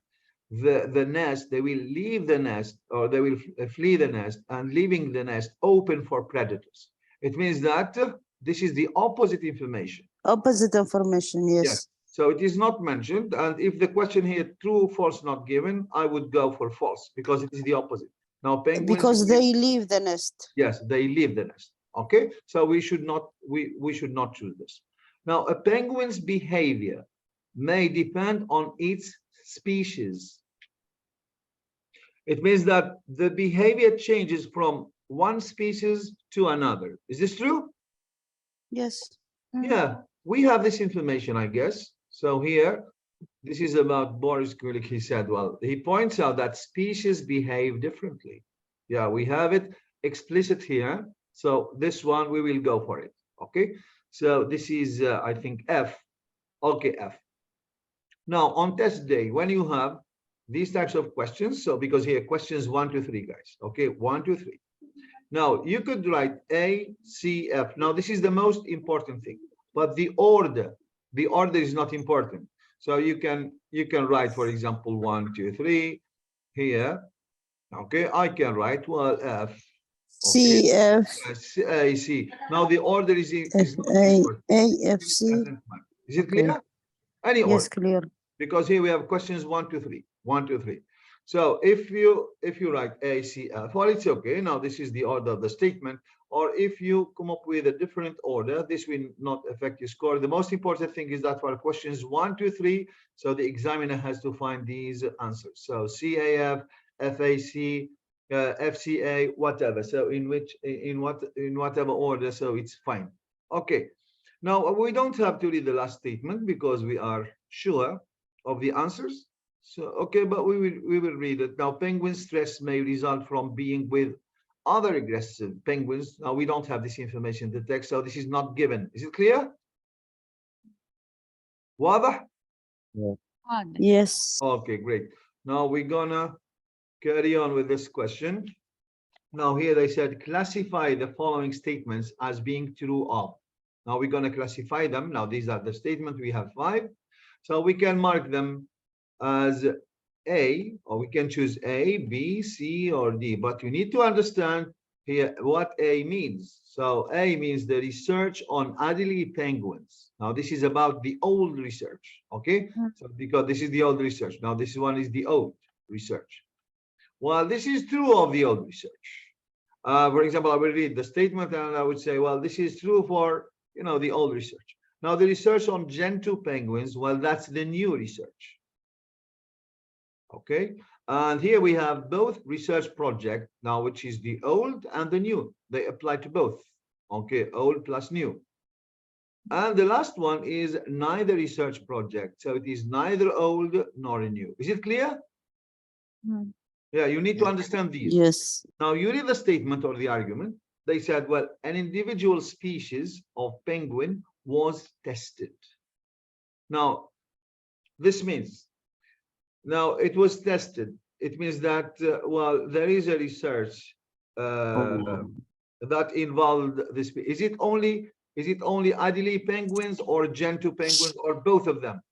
The nest, they will leave the nest, or they will flee the nest, and leaving the nest open for predators. It means that this is the opposite information. Opposite information, yes. Yes. So it is not mentioned. And if the question here, true, false, not given, I would go for false because it is the opposite. Now, penguins. Because they leave the nest. Yes, they leave the nest. Okay. So we should not choose this. Now, a penguin's behavior may depend on its species. It means that the behavior changes from one species to another. Is this true? Yes. Yeah, we have this information, I guess. So here, this is about Boris Kulik. He said, well, he points out that species behave differently. Yeah, we have it explicit here. So this one, we will go for it. Okay. So this is, I think, F. Okay, F. Now, on test day, when you have these types of questions, so because here, questions 1 to 3, guys. Okay, 1 to 3. Now, you could write A, C, F. Now, this is the most important thing, but the order is not important. So you can write, for example, 1, 2, 3 here. Okay, I can write, well, F. C F Yes, I see. Now the order is not A important. F C. Doesn't matter. Is it Okay. clear? Any order. Yes, clear. Because here we have questions 1 to 3. 1 to 3. So if you write A, C, F, well, it's okay. Now this is the order of the statement. Or if you come up with a different order, this will not affect your score. The most important thing is that for questions 1 to 3, so the examiner has to find these answers. So CAF, FAC, FCA, whatever. So in whatever order, so it's fine. Okay. Now we don't have to read the last statement because we are sure of the answers. So okay, but we will read it. Now penguin stress may result from being with other aggressive penguins. Now we don't have this information in the text, so this is not given. Is it clear? واضح? Yes. Okay, great. Now we're gonna carry on with this question. Now here they said classify the following statements as being true of. Now we're gonna classify them. Now these are the statements. We have 5. So we can mark them as A, or we can choose A, B, C, or D. But you need to understand here what A means. So A means the research on Adelie penguins. Now this is about the old research, okay? So because this is the old research. Now this one is the old research. Well, this is true of the old research. For example, I will read the statement and I would say, well, this is true for, the old research. Now the research on Gentoo penguins, well, that's the new research. Okay, and here we have both research project now, which is the old and the new. They apply to both. Okay, old plus new. And the last one is neither research project. So it is neither old nor new. Is it clear? Yeah, you need to understand these. Yes. Now you read the statement or the argument. They said, well, an individual species of penguin was tested. Now, this means, now it was tested. It means that, well, there is a research that involved this. Is it only Adelie penguins or Gentoo penguins or both of them?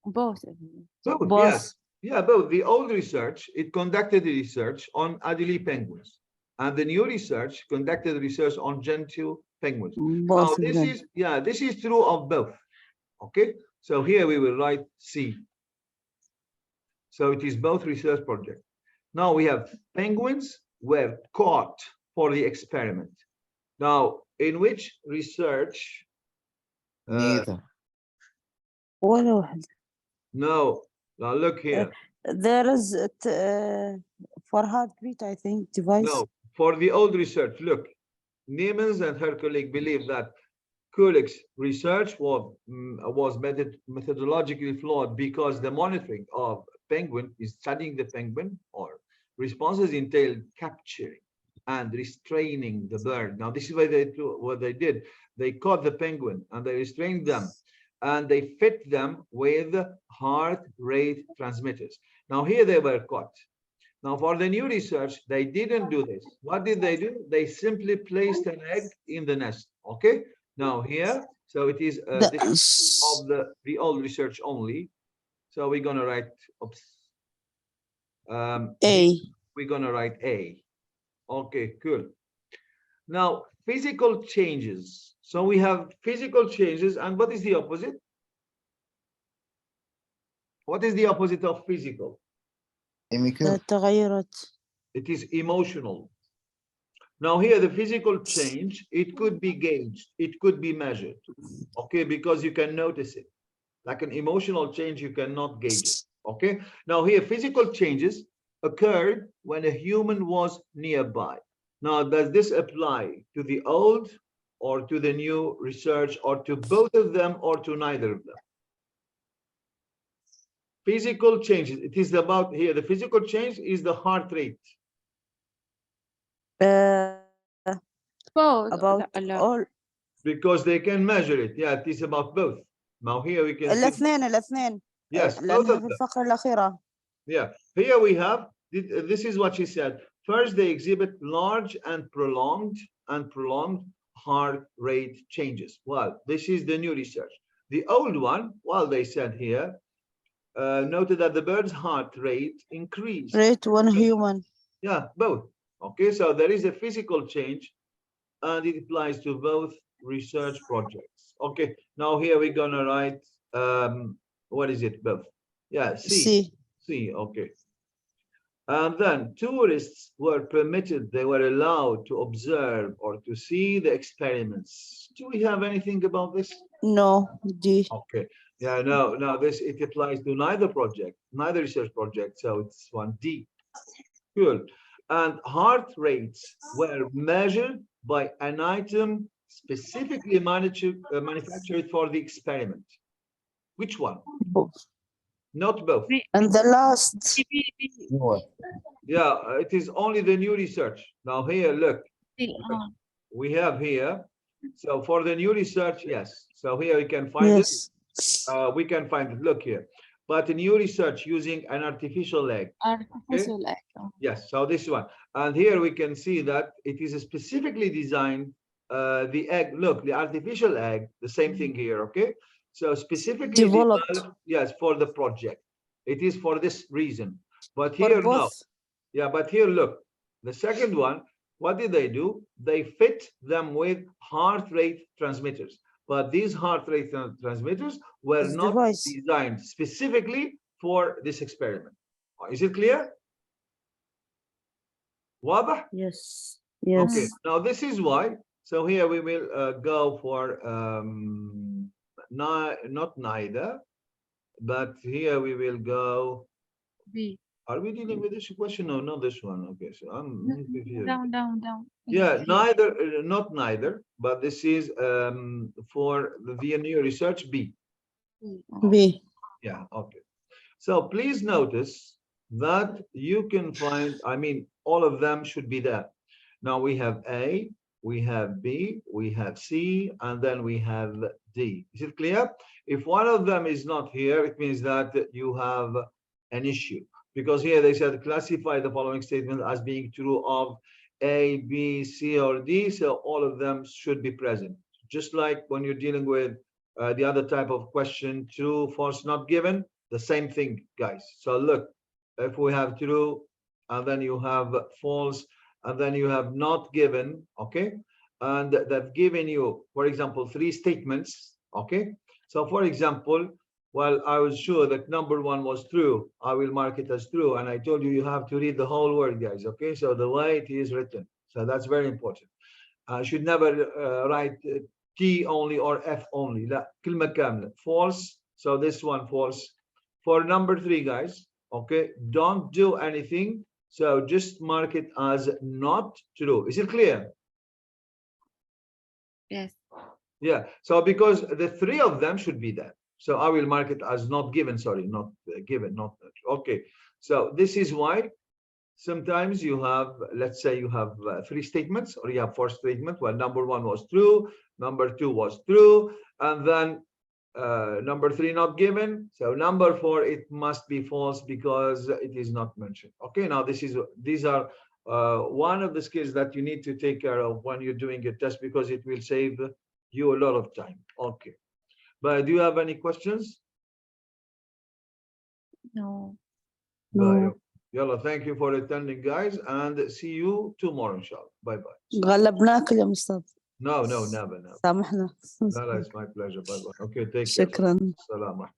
Both. Both, Both. yes. Yeah, both. The old research, it conducted the research on Adelie penguins. And the new research conducted research on Gentoo penguins. Both Now, of them. this is true of both. Okay, so here we will write C. So it is both research projects. Now we have penguins were caught for the experiment. Now, in which research? Neither. ولا واحد. No, now look here. There is for heartbeat, I think, device. No, for the old research, look, Niemans and her colleague believe that Kulik's research was methodologically flawed because the monitoring of penguin is studying the penguin, or responses entailed capturing and restraining the bird. Now, this is what they did. They caught the penguin and they restrained them and they fit them with heart rate transmitters. Now, here they were caught. Now, for the new research, they didn't do this. What did they do? They simply placed an egg in the nest. Okay. Now here, so it is this is of the old research only. So we're gonna write A. We're gonna write A. Okay, cool. Now physical changes. So we have physical changes, and what is the opposite? What is the opposite of physical? تغيرات. It is emotional. Now here, the physical change, it could be gauged, it could be measured, okay, because you can notice it. Like an emotional change, you cannot gauge it, okay? Now here, physical changes occurred when a human was nearby. Now, does this apply to the old or to the new research, or to both of them, or to neither of them? Physical changes, it is about here, the physical change is the heart rate. Both. About all. Because they can measure it. Yeah, it is about both. Now here we can see. الاثنين. Yes, both لأنها of في them. الفقرة الأخيرة. Yeah, here we have, this is what she said. First, they exhibit large and prolonged heart rate changes. Well, this is the new research. The old one, well, they said here, noted that the bird's heart rate increased. Rate one human. Yeah, both. Okay, so there is a physical change and it applies to both research projects. Okay, now here we're gonna write, what is it, both? Yeah, C. C, okay. And then tourists were permitted, they were allowed to observe or to see the experiments. Do we have anything about this? No. D. Okay, yeah, no, this, it applies to neither project, neither research project, so it's 1D. Cool. And heart rates were measured by an item specifically manufactured for the experiment. Which one? Both. Not both. And the last. Yeah, it is only the new research. Now here, look, we have here. So for the new research, yes. So here we can find it. We can find it. Look here. But a new research using an artificial egg. Artificial egg. Yes, so this one. And here we can see that it is specifically designed, the egg, look, the artificial egg, the same thing here, okay? So specifically Developed. yes, for the project. It is for this reason. But For here, no. both. Yeah, but here, look, the second one, what did they do? They fit them with heart rate transmitters. But these heart rate transmitters were This not device. designed specifically for this experiment. Is it clear? واضح? Yes. Okay, Yes. now this is why. So here we will go for not neither, but here we will go. B. Are we dealing with this question or not this one? Okay, so I'm confused. Down. Yeah, neither, not neither, but this is for the new research B. B. Yeah, okay. So please notice that you can find, I mean, all of them should be there. Now we have A, we have B, we have C, and then we have D. Is it clear? If one of them is not here, it means that you have an issue. Because here they said classify the following statement as being true of A, B, C, or D. So all of them should be present. Just like when you're dealing with the other type of question, true, false, not given, the same thing, guys. So look, if we have true, and then you have false, and then you have not given, okay? And they've given you, for example, 3 statements, okay? So for example, well, I was sure that number 1 was true. I will mark it as true. And I told you, you have to read the whole word, guys, okay? So the way it is written. So that's very important. I should never write T only or F only. لا, كلمة كاملة. False. So this one false. For number 3, guys, okay, don't do anything. So just mark it as not true. Is it clear? Yes. Yeah. So because the 3 of them should be there. So I will mark it as not given. Sorry, not given. Not okay. So this is why sometimes you have, let's say you have 3 statements or you have 4 statements. Well, number 1 was true, number 2 was true, and then number 3 not given. So number 4, it must be false because it is not mentioned. Okay, now these are one of the skills that you need to take care of when you're doing a test, because it will save you a lot of time. Okay, but do you have any questions? No. No. Yalla, thank you for attending, guys, and see you tomorrow, inshallah. Bye bye. غلبناك يا مستر. No, never. سامحنا. No, it's my pleasure. Bye bye. Okay, take care. شكرا. Salam.